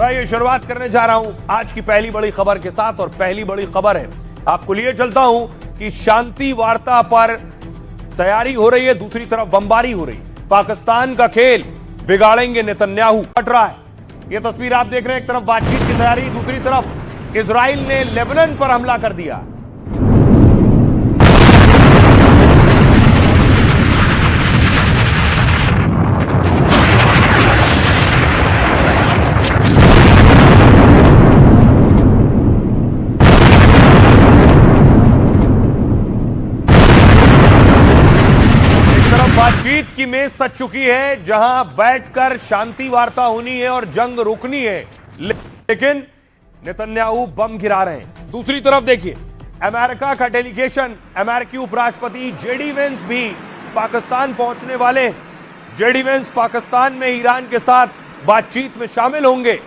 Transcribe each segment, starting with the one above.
आइए शुरुआत करने जा रहा हूं आज की पहली बड़ी खबर के साथ। और पहली बड़ी खबर है, आपको लिए चलता हूं कि शांति वार्ता पर तैयारी हो रही है, दूसरी तरफ बमबारी हो रही है। पाकिस्तान का खेल बिगाड़ेंगे नेतन्याहू हट रहा है। यह तस्वीर आप देख रहे हैं, एक तरफ बातचीत की तैयारी, दूसरी तरफ इजराइल ने लेबनान पर हमला कर दिया। बातचीत की मेज सज चुकी है, जहां बैठकर शांति वार्ता होनी है और जंग रोकनी है, लेकिन नेतन्याहू बम गिरा रहे हैं। दूसरी तरफ देखिए, अमेरिका का डेलीगेशन, अमेरिकी उपराष्ट्रपति जेडी वेंस भी पाकिस्तान पहुंचने वाले। जेडी वेंस पाकिस्तान में ईरान के साथ बातचीत में शामिल होंगे।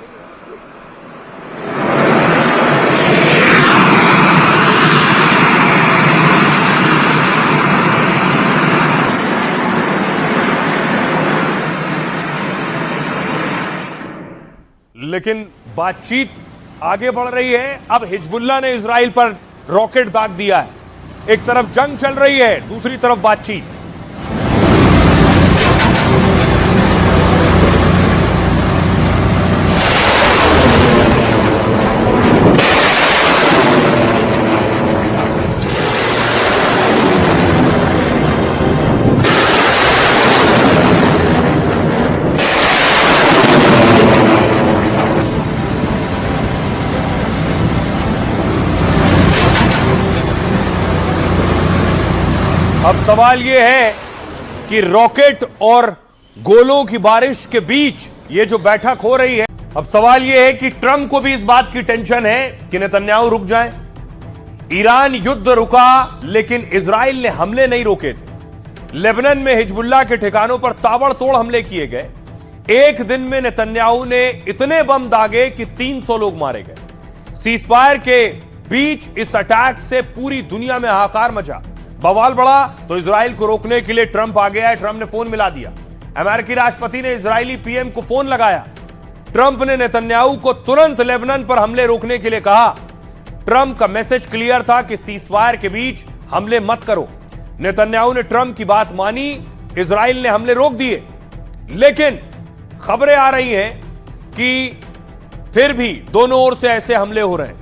लेकिन बातचीत आगे बढ़ रही है। अब हिजबुल्लाह ने इजराइल पर रॉकेट दाग दिया है। एक तरफ जंग चल रही है, दूसरी तरफ बातचीत। अब सवाल यह है कि रॉकेट और गोलों की बारिश के बीच ये जो बैठक हो रही है, अब सवाल यह है कि ट्रंप को भी इस बात की टेंशन है कि नेतन्याहू रुक जाए। ईरान युद्ध रुका, लेकिन इजराइल ने हमले नहीं रोके थे। लेबनान में हिजबुल्लाह के ठिकानों पर ताबड़तोड़ हमले किए गए। एक दिन में नेतन्याहू ने इतने बम दागे कि 300 लोग मारे गए। सीजफायर के बीच इस अटैक से पूरी दुनिया में हाहाकार मचा। बवाल बढ़ा तो इजराइल को रोकने के लिए ट्रंप आ गया है। ट्रंप ने फोन मिला दिया। अमेरिकी राष्ट्रपति ने इजरायली पीएम को फोन लगाया। ट्रंप ने नेतन्याहू को तुरंत लेबनान पर हमले रोकने के लिए कहा। ट्रंप का मैसेज क्लियर था कि सीजफायर के बीच हमले मत करो। नेतन्याहू ने ट्रंप की बात मानी, इजराइल ने हमले रोक दिए। लेकिन खबरें आ रही हैं कि फिर भी दोनों ओर से ऐसे हमले हो रहे हैं।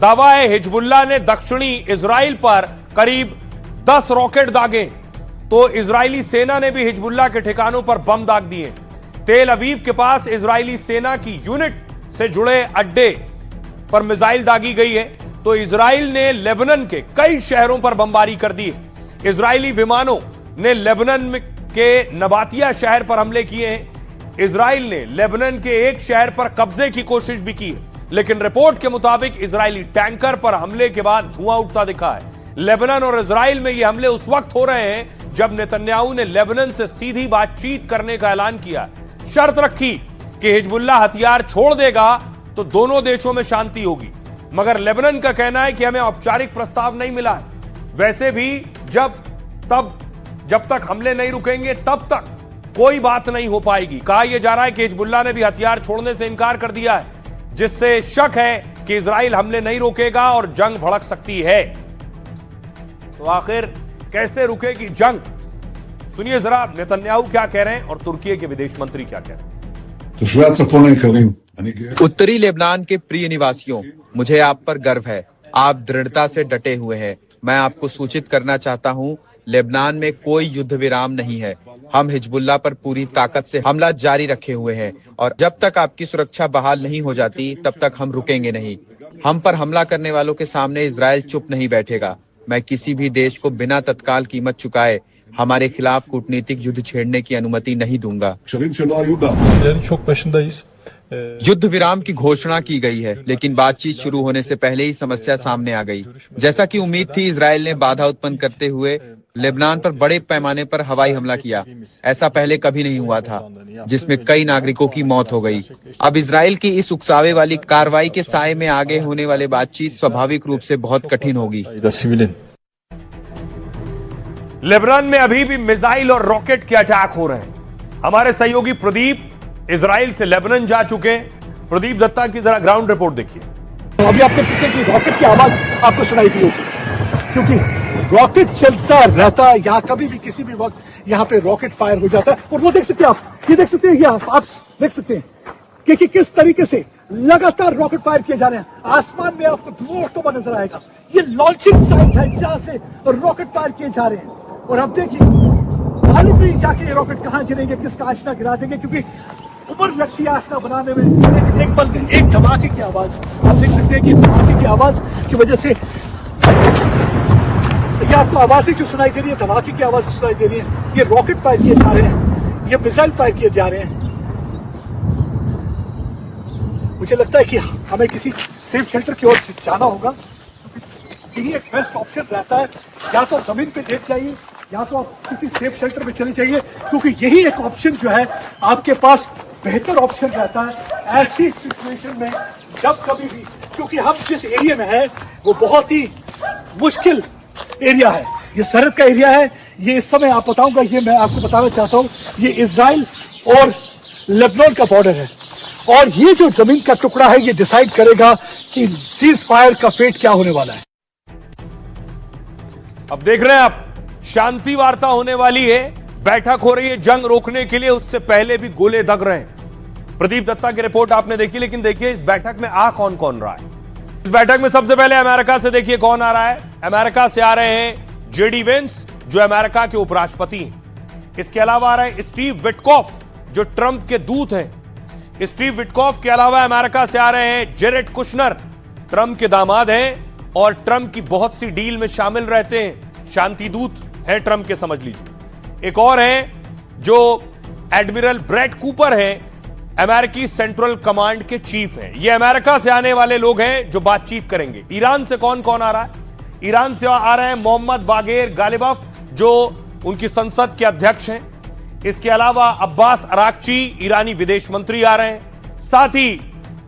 दावा है हिजबुल्लाह ने दक्षिणी इजराइल पर करीब 10 रॉकेट दागे, तो इजरायली सेना ने भी हिजबुल्लाह के ठिकानों पर बम दाग दिए। तेल अवीव के पास इजरायली सेना की यूनिट से जुड़े अड्डे पर मिसाइल दागी गई है। तो इजराइल ने लेबनान के कई शहरों पर बमबारी कर दी है। इजरायली विमानों ने लेबनान के नबातिया शहर पर हमले किए हैं। इजराइल ने लेबनान के एक शहर पर कब्जे की कोशिश भी की है, लेकिन रिपोर्ट के मुताबिक इजरायली टैंकर पर हमले के बाद धुआं उठता दिखा है। लेबनान और इजराइल में ये हमले उस वक्त हो रहे हैं जब नेतन्याहू ने लेबनान से सीधी बातचीत करने का ऐलान किया, शर्त रखी कि हिजबुल्लाह हथियार छोड़ देगा तो दोनों देशों में शांति होगी। मगर लेबनान का कहना है कि हमें औपचारिक प्रस्ताव नहीं मिला है। वैसे भी जब तक हमले नहीं रुकेंगे तब तक कोई बात नहीं हो पाएगी। कहा यह जा रहा है कि हिजबुल्लाह ने भी हथियार छोड़ने से इनकार कर दिया है, जिससे शक है कि इजराइल हमले नहीं रोकेगा और जंग भड़क सकती है। तो आखिर कैसे रुकेगी जंग? सुनिए जरा नेतन्याहू क्या कह रहे हैं और तुर्की के विदेश मंत्री क्या कह रहे हैं। उत्तरी लेबनान के प्रिय निवासियों, मुझे आप पर गर्व है। आप दृढ़ता से डटे हुए हैं। मैं आपको सूचित करना चाहता हूं, लेबनान में कोई युद्ध विराम नहीं है। हम हिजबुल्लाह पर पूरी ताकत से हमला जारी रखे हुए हैं और जब तक आपकी सुरक्षा बहाल नहीं हो जाती तब तक हम रुकेंगे नहीं। हम पर हमला करने वालों के सामने इजराइल चुप नहीं बैठेगा। मैं किसी भी देश को बिना तत्काल कीमत चुकाए हमारे खिलाफ कूटनीतिक युद्ध छेड़ने की अनुमति नहीं दूंगा। युद्ध विराम की घोषणा की गई है, लेकिन बातचीत शुरू होने से पहले ही समस्या सामने आ गई। जैसा कि उम्मीद थी, इजराइल ने बाधा उत्पन्न करते हुए लेबनान पर बड़े पैमाने पर हवाई हमला किया। ऐसा पहले कभी नहीं हुआ था, जिसमें कई नागरिकों की मौत हो गई। अब इजराइल की इस उकसावे वाली कार्रवाई के साए में आगे होने वाले बातचीत स्वाभाविक रूप से बहुत कठिन होगी। लेबनान में अभी भी मिसाइल और रॉकेट के अटैक हो रहे हैं। हमारे सहयोगी प्रदीप इजराइल से लेबनान जा चुके हैं। प्रदीप दत्ता की जरा ग्राउंड रिपोर्ट देखिए। अभी आप देख सकते हैं कि रॉकेट की आवाज आपको सुनाई दी होगी, क्योंकि रॉकेट चलता रहता है। यहाँ कभी भी किसी भी वक्त यहाँ पे रॉकेट फायर हो जाता है। और वो देख सकते हैं आप, ये देख सकते हैं, ये आप देख सकते हैं कि किस तरीके से लगातार रॉकेट फायर किए जा रहे हैं। आसमान में आपको धुआं उठता हुआ नजर आएगा। ये लॉन्चिंग साइट है जहां से रॉकेट फायर किए जा रहे हैं। और अब देखिए मालूम नहीं जाके ये रॉकेट कहां गिरेंगे, किसका आशना गिरा देंगे, क्योंकि उम्र लगती है आशना बनाने में। लेकिन एक पल में एक धमाके की आवाज आप देख सकते हैं कि धमाके की आवाज की वजह से ये आपको आवाजें जो सुनाई दे रही है, धमाके की आवाज सुनाई दे रही है। ये रॉकेट फायर किए जा रहे हैं, ये मिसाइल फायर किए जा रहे हैं। मुझे लगता है कि हमें किसी सेफ शेल्टर की ओर जाना होगा। यही एक बेस्ट ऑप्शन रहता है। या तो जमीन पे लेट जाइए या तो आप किसी सेफ शेल्टर में चले जाइए, क्योंकि यही एक ऑप्शन जो है आपके पास बेहतर ऑप्शन रहता है ऐसी सिचुएशन में जब कभी भी। क्योंकि हम जिस एरिया में है वो बहुत ही मुश्किल एरिया है। ये सरहद का एरिया है। ये इस समय आप बताऊंगा, ये मैं आपको बताना चाहता हूं, ये इजराइल और लेबनान का बॉर्डर है। और ये जो जमीन का टुकड़ा है ये डिसाइड करेगा कि सीज फायर का फेट क्या होने वाला है। अब देख रहे हैं आप, शांति वार्ता होने वाली है, बैठक हो रही है जंग रोकने के लिए, उससे पहले भी गोले दग रहे हैं। प्रदीप दत्ता की रिपोर्ट आपने देखी, लेकिन देखिए इस बैठक में आ कौन कौन रहा है। इस बैठक में सबसे पहले अमेरिका से देखिए कौन आ रहा है। अमेरिका से आ रहे हैं जेडी वेंस, जो अमेरिका के उपराष्ट्रपति हैं। इसके अलावा आ रहे हैं स्टीव विटकॉफ, जो ट्रंप के दूत हैं। स्टीव विटकॉफ के अलावा अमेरिका से आ रहे हैं जेरेड कुशनर, ट्रंप के दामाद हैं और ट्रंप की बहुत सी डील में शामिल रहते हैं, शांति दूत है ट्रंप के, समझ लीजिए। एक और है जो एडमिरल ब्रेट कूपर है, अमेरिकी सेंट्रल कमांड के चीफ हैं। ये अमेरिका से आने वाले लोग हैं जो बातचीत करेंगे। ईरान से कौन कौन आ रहा है? ईरान से आ रहे हैं मोहम्मद बागेर गालिबफ, जो उनकी संसद के अध्यक्ष हैं। इसके अलावा अब्बास अराक्ची, ईरानी विदेश मंत्री आ रहे हैं। साथ ही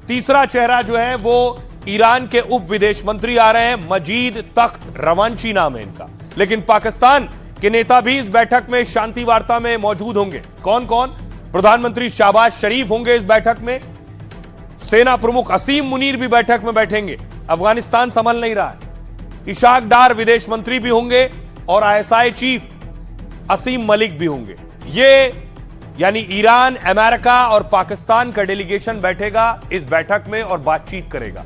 तीसरा चेहरा जो है वो ईरान के उप विदेश मंत्री आ रहे हैं, मजीद तख्त रवांची नाम है इनका। लेकिन पाकिस्तान के नेता भी इस बैठक में शांति वार्ता में मौजूद होंगे। कौन कौन? प्रधानमंत्री शहबाज शरीफ होंगे इस बैठक में। सेना प्रमुख असीम मुनीर भी बैठक में बैठेंगे, अफगानिस्तान संभल नहीं रहा है। इशाक डार विदेश मंत्री भी होंगे और आईएसआई चीफ असीम मलिक भी होंगे। ये यानी ईरान, अमेरिका और पाकिस्तान का डेलीगेशन बैठेगा इस बैठक में और बातचीत करेगा।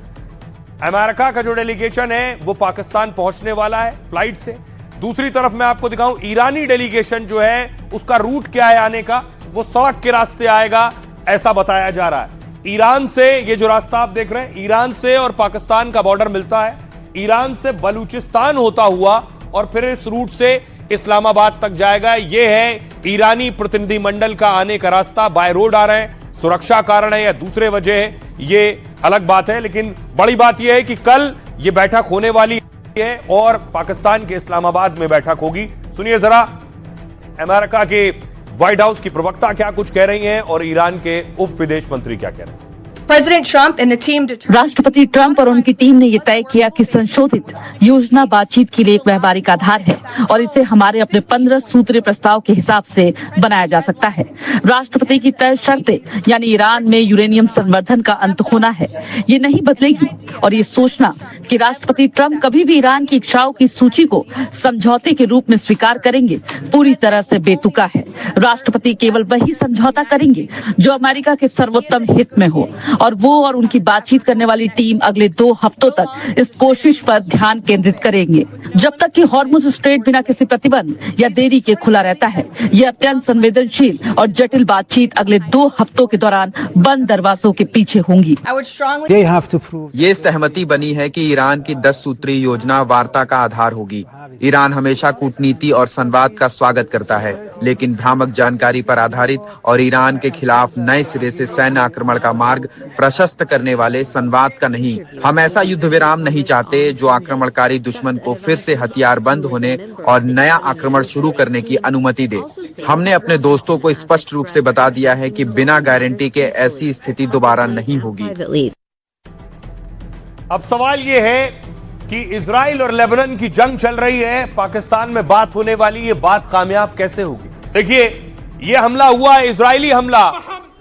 अमेरिका का जो डेलीगेशन है वो पाकिस्तान पहुंचने वाला है फ्लाइट से। दूसरी तरफ मैं आपको दिखाऊं, ईरानी डेलीगेशन जो है उसका रूट क्या है आने का, वो सड़क के रास्ते आएगा ऐसा बताया जा रहा है। ईरान से ये जो रास्ता आप देख रहे हैं, ईरान से और पाकिस्तान का बॉर्डर मिलता है। ईरान से बलूचिस्तान होता हुआ और फिर इस रूट से इस्लामाबाद तक जाएगा। यह है ईरानी प्रतिनिधि मंडल का आने का रास्ता। बाय रोड आ रहे हैं, सुरक्षा कारण है या दूसरे वजह है, ये अलग बात है। लेकिन बड़ी बात यह है कि कल ये बैठक होने वाली है और पाकिस्तान के इस्लामाबाद में बैठक होगी। सुनिए जरा अमेरिका के व्हाइट हाउस की प्रवक्ता क्या कुछ कह रही हैं और ईरान के उप विदेश मंत्री क्या कह रहे हैं। राष्ट्रपति ट्रंप और उनकी टीम ने ये तय किया कि संशोधित योजना बातचीत के लिए एक व्यवहारिक आधार है और इसे हमारे अपने 15 सूत्रीय प्रस्ताव के हिसाब से बनाया जा सकता है। राष्ट्रपति की तय शर्तें यानी ईरान में यूरेनियम संवर्धन का अंत होना है, ये नहीं बदलेगी। और ये सोचना कि राष्ट्रपति ट्रंप कभी भी ईरान की इच्छाओं की सूची को समझौते के रूप में स्वीकार करेंगे, पूरी तरह से बेतुका है। राष्ट्रपति केवल वही समझौता करेंगे जो अमेरिका के सर्वोत्तम हित में हो और वो और उनकी बातचीत करने वाली टीम अगले 2 हफ्तों तक इस कोशिश पर ध्यान केंद्रित करेंगे। जब तक कि हॉर्मुज स्ट्रेट बिना किसी प्रतिबंध या देरी के खुला रहता है, ये अत्यंत संवेदनशील और जटिल बातचीत अगले 2 हफ्तों के दौरान बंद दरवाजों के पीछे होंगी। ये सहमति बनी है कि ईरान की 10 सूत्रीय योजना वार्ता का आधार होगी। ईरान हमेशा कूटनीति और संवाद का स्वागत करता है, लेकिन भ्रामक जानकारी पर आधारित और ईरान के खिलाफ नए सिरे से सैन्य आक्रमण का मार्ग प्रशस्त करने वाले संवाद का नहीं। हम ऐसा युद्ध विराम नहीं चाहते जो आक्रमणकारी दुश्मन को फिर से हथियार बंद होने और नया आक्रमण शुरू करने की अनुमति दे। हमने अपने दोस्तों को स्पष्ट रूप से बता दिया है कि बिना गारंटी के ऐसी स्थिति दोबारा नहीं होगी। अब सवाल यह है कि इजराइल और लेबनान की जंग चल रही है, पाकिस्तान में बात होने वाली, ये बात कामयाब कैसे होगी? देखिए, ये हमला हुआ है, इजरायली हमला,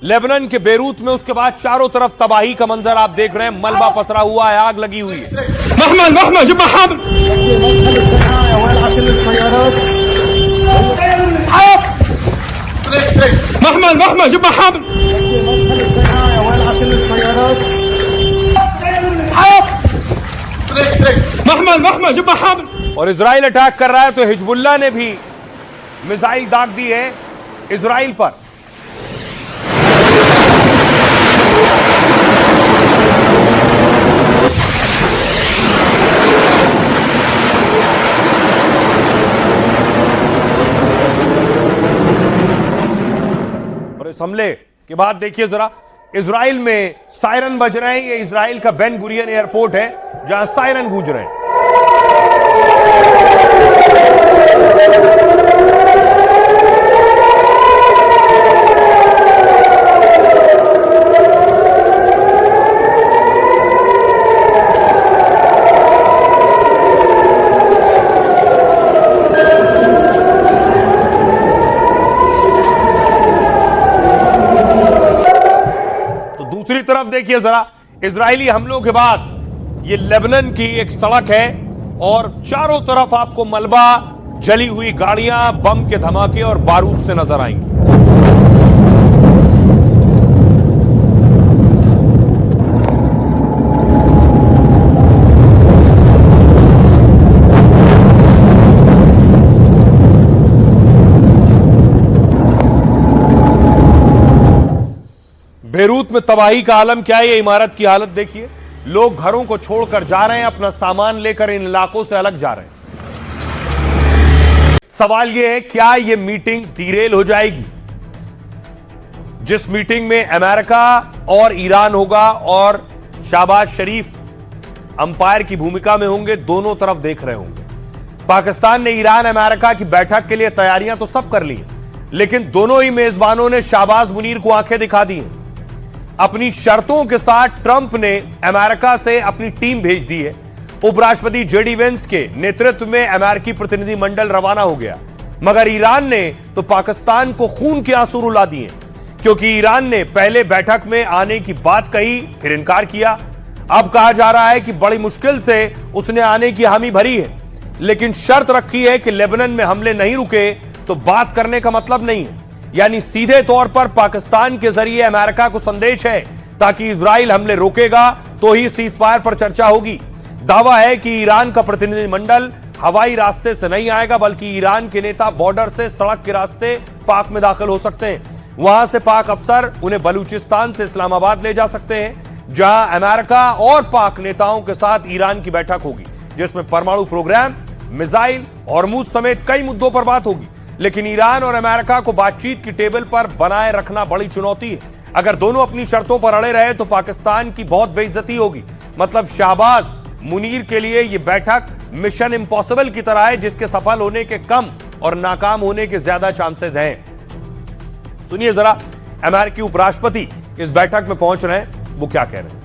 लेबनान के बेरूत में उसके बाद चारों तरफ तबाही का मंजर आप देख रहे हैं। मलबा पसरा हुआ है, आग लगी हुई है। और इजराइल अटैक कर रहा है तो हिजबुल्लाह ने भी मिसाइल दाग दी है इजराइल पर। और इस हमले के बाद देखिए जरा, इजराइल में सायरन बज रहे हैं। ये इजराइल का बेन गुरियन एयरपोर्ट है जहां सायरन गूंज रहे हैं। दूसरी तरफ देखिए जरा, इजरायली हमलों के बाद ये लेबनान की एक सड़क है और चारों तरफ आपको मलबा, जली हुई गाड़ियां, बम के धमाके और बारूद से नजर आएंगी। बेरूत में तबाही का आलम क्या है। ये इमारत की हालत देखिए, लोग घरों को छोड़कर जा रहे हैं, अपना सामान लेकर इन इलाकों से अलग जा रहे हैं। सवाल यह है, क्या यह मीटिंग डिरेल हो जाएगी? जिस मीटिंग में अमेरिका और ईरान होगा और शहबाज शरीफ अंपायर की भूमिका में होंगे, दोनों तरफ देख रहे होंगे। पाकिस्तान ने ईरान अमेरिका की बैठक के लिए तैयारियां तो सब कर ली, लेकिन दोनों ही मेजबानों ने शाहबाज मुनीर को आंखें दिखा दी हैं। अपनी शर्तों के साथ ट्रंप ने अमेरिका से अपनी टीम भेज दी है। उपराष्ट्रपति जेडी वेंस के नेतृत्व में अमेरिकी प्रतिनिधिमंडल रवाना हो गया, मगर ईरान ने तो पाकिस्तान को खून के आंसू रुला दिए, क्योंकि ईरान ने पहले बैठक में आने की बात कही, फिर इनकार किया। अब कहा जा रहा है कि बड़ी मुश्किल से उसने आने की हामी भरी है, लेकिन शर्त रखी है कि लेबनान में हमले नहीं रुके तो बात करने का मतलब नहीं है। यानी सीधे तौर पर पाकिस्तान के जरिए अमेरिका को संदेश है, ताकि इजराइल हमले रोकेगा तो ही सीजफायर पर चर्चा होगी। दावा है कि ईरान का प्रतिनिधिमंडल हवाई रास्ते से नहीं आएगा, बल्कि ईरान के नेता बॉर्डर से सड़क के रास्ते पाक में दाखिल हो सकते हैं। वहां से पाक अफसर उन्हें बलूचिस्तान से इस्लामाबाद ले जा सकते हैं, जहां अमेरिका और पाक नेताओं के साथ ईरान की बैठक होगी, जिसमें परमाणु प्रोग्राम, मिसाइल, हॉर्मुज समेत कई मुद्दों पर बात होगी। लेकिन ईरान और अमेरिका को बातचीत की टेबल पर बनाए रखना बड़ी चुनौती है। अगर दोनों अपनी शर्तों पर अड़े रहे तो पाकिस्तान की बहुत बेइज्जती होगी। मतलब शाहबाज मुनीर के लिए यह बैठक मिशन इम्पॉसिबल की तरह है, जिसके सफल होने के कम और नाकाम होने के ज्यादा चांसेस हैं। सुनिए जरा, अमेरिकी उपराष्ट्रपति इस बैठक में पहुंच रहे हैं, वो क्या कह रहे हैं।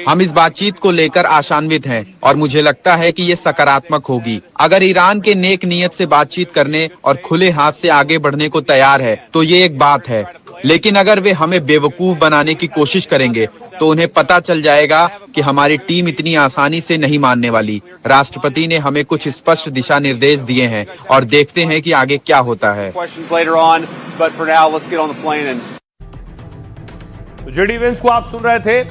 हम इस बातचीत को लेकर आशान्वित हैं और मुझे लगता है कि ये सकारात्मक होगी। अगर ईरान के नेक नियत से बातचीत करने और खुले हाथ से आगे बढ़ने को तैयार है तो ये एक बात है, लेकिन अगर वे हमें बेवकूफ बनाने की कोशिश करेंगे तो उन्हें पता चल जाएगा कि हमारी टीम इतनी आसानी से नहीं मानने वाली। राष्ट्रपति ने हमें कुछ स्पष्ट दिशा निर्देश दिए हैं और देखते हैं कि आगे क्या होता है। जेडी वेंस को आप सुन रहे थे,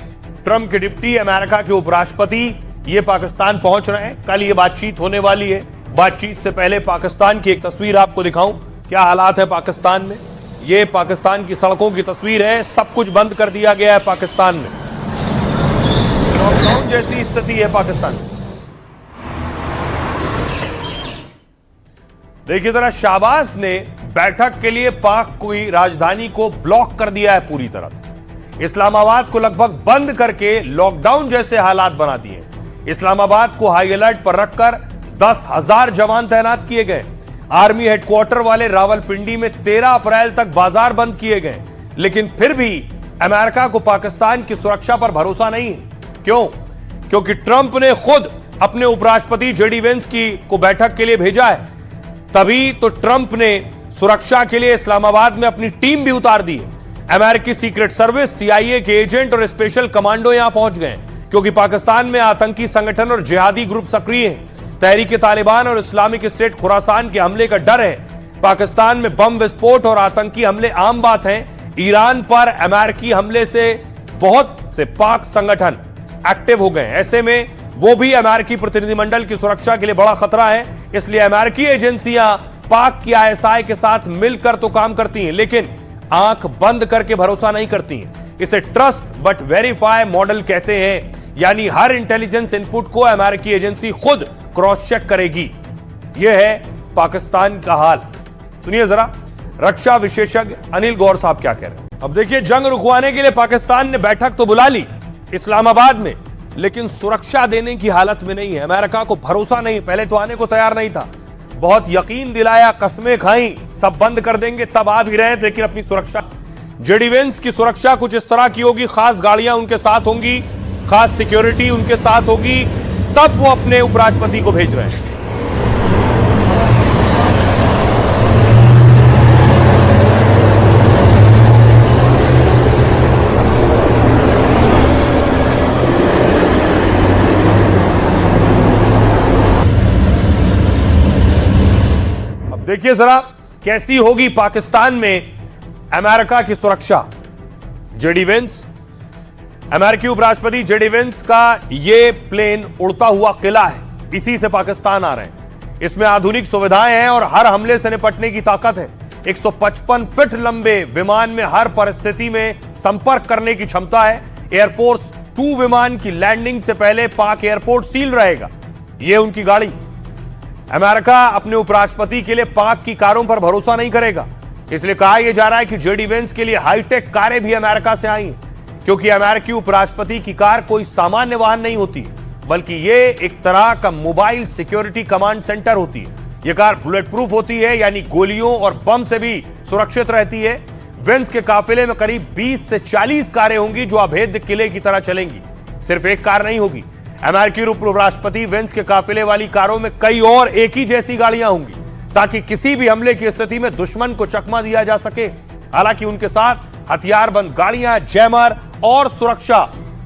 ट्रंप के डिप्टी, अमेरिका के उपराष्ट्रपति, ये पाकिस्तान पहुंच रहे हैं। कल ये बातचीत होने वाली है। बातचीत से पहले पाकिस्तान की एक तस्वीर आपको दिखाऊं, क्या हालात है पाकिस्तान में। ये पाकिस्तान की सड़कों की तस्वीर है। सब कुछ बंद कर दिया गया है पाकिस्तान में, लॉकडाउन जैसी स्थिति है पाकिस्तान में। देखिए जरा, शाहबाज ने बैठक के लिए पाक की राजधानी को ब्लॉक कर दिया है पूरी तरह से। इस्लामाबाद को लगभग बंद करके लॉकडाउन जैसे हालात बना दिए। इस्लामाबाद को हाई अलर्ट पर रखकर 10,000 जवान तैनात किए गए। आर्मी हेडक्वार्टर वाले रावलपिंडी में 13 अप्रैल तक बाजार बंद किए गए। लेकिन फिर भी अमेरिका को पाकिस्तान की सुरक्षा पर भरोसा नहीं है। क्यों? क्योंकि ट्रंप ने खुद अपने उपराष्ट्रपति जेडी वेंस को बैठक के लिए भेजा है। तभी तो ट्रंप ने सुरक्षा के लिए इस्लामाबाद में अपनी टीम भी उतार दी है। अमेरिकी सीक्रेट सर्विस, सीआईए के एजेंट और स्पेशल कमांडो यहां पहुंच गए क्योंकि पाकिस्तान में आतंकी संगठन और जिहादी ग्रुप सक्रिय हैं। तहरीक तालिबान और इस्लामिक स्टेट खुरासान के हमले का डर है। पाकिस्तान में बम विस्फोट और आतंकी हमले आम बात हैं। ईरान पर अमेरिकी हमले से बहुत से पाक संगठन एक्टिव हो गए। ऐसे में वो भी अमेरिकी प्रतिनिधिमंडल की सुरक्षा के लिए बड़ा खतरा है। इसलिए अमेरिकी एजेंसियां पाक की आईएसआई के साथ मिलकर तो काम करती हैं, लेकिन आंख बंद करके भरोसा नहीं करती हैं। इसे ट्रस्ट बट वेरीफाई मॉडल कहते हैं, यानी हर इंटेलिजेंस इनपुट को अमेरिकी एजेंसी खुद क्रॉस चेक करेगी। यह है पाकिस्तान का हाल। सुनिए जरा रक्षा विशेषज्ञ अनिल गौर साहब क्या कह रहे हैं। अब देखिए, जंग रुकवाने के लिए पाकिस्तान ने बैठक तो बुला ली इस्लामाबाद में, लेकिन सुरक्षा देने की हालत में नहीं है। अमेरिका को भरोसा नहीं, पहले तो आने को तैयार नहीं था, बहुत यकीन दिलाया, कस्में खाई, सब बंद कर देंगे, तब आ भी रहे थे, लेकिन अपनी सुरक्षा। जेडी वेंस की सुरक्षा कुछ इस तरह की होगी, खास गाड़ियां उनके साथ होंगी, खास सिक्योरिटी उनके साथ होगी, तब वो अपने उपराष्ट्रपति को भेज रहे हैं। देखिए जरा कैसी होगी पाकिस्तान में अमेरिका की सुरक्षा। जेडी वेंस, अमेरिकी उपराष्ट्रपति जेडी वेंस का यह प्लेन उड़ता हुआ किला है, इसी से पाकिस्तान आ रहे हैं। इसमें आधुनिक सुविधाएं हैं और हर हमले से निपटने की ताकत है। 155 फीट लंबे विमान में हर परिस्थिति में संपर्क करने की क्षमता है। एयरफोर्स 2 विमान की लैंडिंग से पहले पाक एयरपोर्ट सील रहेगा। यह उनकी गाड़ी। अमेरिका अपने उपराष्ट्रपति के लिए पाक की कारों पर भरोसा नहीं करेगा, इसलिए कहा यह जा रहा है कि जेडी वेंस के लिए हाईटेक कारें भी अमेरिका से आई हैं, क्योंकि अमेरिकी उपराष्ट्रपति की कार कोई सामान्य वाहन नहीं होती, बल्कि यह एक तरह का मोबाइल सिक्योरिटी कमांड सेंटर होती है। यह कार बुलेट प्रूफ होती है, यानी गोलियों और बम से भी सुरक्षित रहती है। वेंस के काफिले में करीब 20 से 40 कारें होंगी जो अभेद्य किले की तरह चलेंगी। सिर्फ एक कार नहीं होगी। अमेरिकी उपराष्ट्रपति वेंस के काफिले वाली कारों में कई और एक ही जैसी गाड़ियां होंगी, ताकि किसी भी हमले की स्थिति में दुश्मन को चकमा दिया जा सके। हालांकि उनके साथ हथियारबंद गाड़ियां, जैमर और सुरक्षा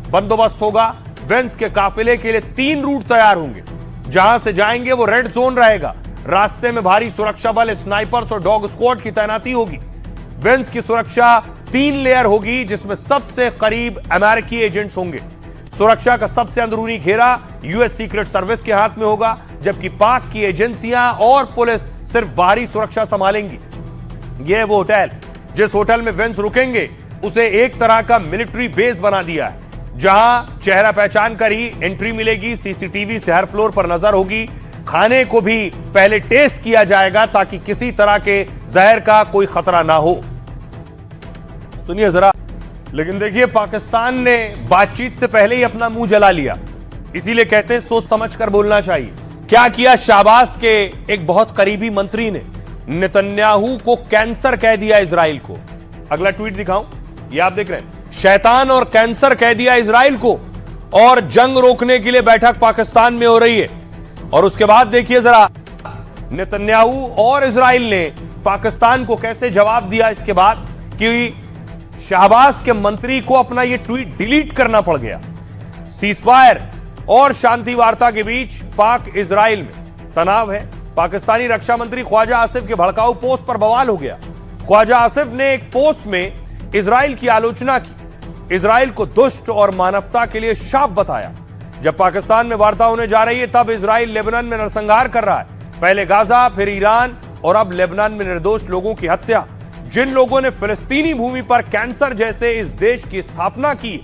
बंदोबस्त होगा। वेंस के काफिले के लिए 3 रूट तैयार होंगे। जहां से जाएंगे वो रेड जोन रहेगा। रास्ते में भारी सुरक्षा बल, स्नाइपर्स और डॉग स्क्वाड की तैनाती होगी। वेंस की सुरक्षा 3 लेयर होगी, जिसमें सबसे करीब अमेरिकी एजेंट्स होंगे। सुरक्षा का सबसे अंदरूनी घेरा यूएस सीक्रेट सर्विस के हाथ में होगा, जबकि पाक की एजेंसियां और पुलिस सिर्फ बाहरी सुरक्षा संभालेंगी। यह वो होटल जिस होटल में वेंस रुकेंगे उसे एक तरह का मिलिट्री बेस बना दिया है, जहां चेहरा पहचान कर ही एंट्री मिलेगी। सीसीटीवी से हर फ्लोर पर नजर होगी। खाने को भी पहले टेस्ट किया जाएगा ताकि किसी तरह के जहर का कोई खतरा ना हो। सुनिए जरा, लेकिन देखिए पाकिस्तान ने बातचीत से पहले ही अपना मुंह जला लिया, इसीलिए कहते हैं सोच समझ कर बोलना चाहिए। क्या किया शाहबाज के एक बहुत करीबी मंत्री ने, नेतन्याहू को कैंसर कह दिया इजराइल को। अगला ट्वीट दिखाऊं, ये आप देख रहे हैं, शैतान और कैंसर कह दिया इजराइल को, और जंग रोकने के लिए बैठक पाकिस्तान में हो रही है। और उसके बाद देखिए जरा नेतन्याहू और इजराइल ने पाकिस्तान को कैसे जवाब दिया इसके बाद कि शाहबाज के मंत्री को अपना यह ट्वीट डिलीट करना पड़ गया। सीजफायर और शांति वार्ता के बीच पाक इजराइल में तनाव है। पाकिस्तानी रक्षा मंत्री ख्वाजा आसिफ के भड़काऊ पोस्ट पर बवाल हो गया। ख्वाजा आसिफ ने एक पोस्ट में इजराइल की आलोचना की, इजराइल को दुष्ट और मानवता के लिए शाप बताया। जब पाकिस्तान में वार्ता होने जा रही है तब इजराइल लेबनान में नरसंहार कर रहा है। पहले गाजा, फिर ईरान और अब लेबनान में निर्दोष लोगों की हत्या। जिन लोगों ने फिलिस्तीनी भूमि पर कैंसर जैसे इस देश की स्थापना की,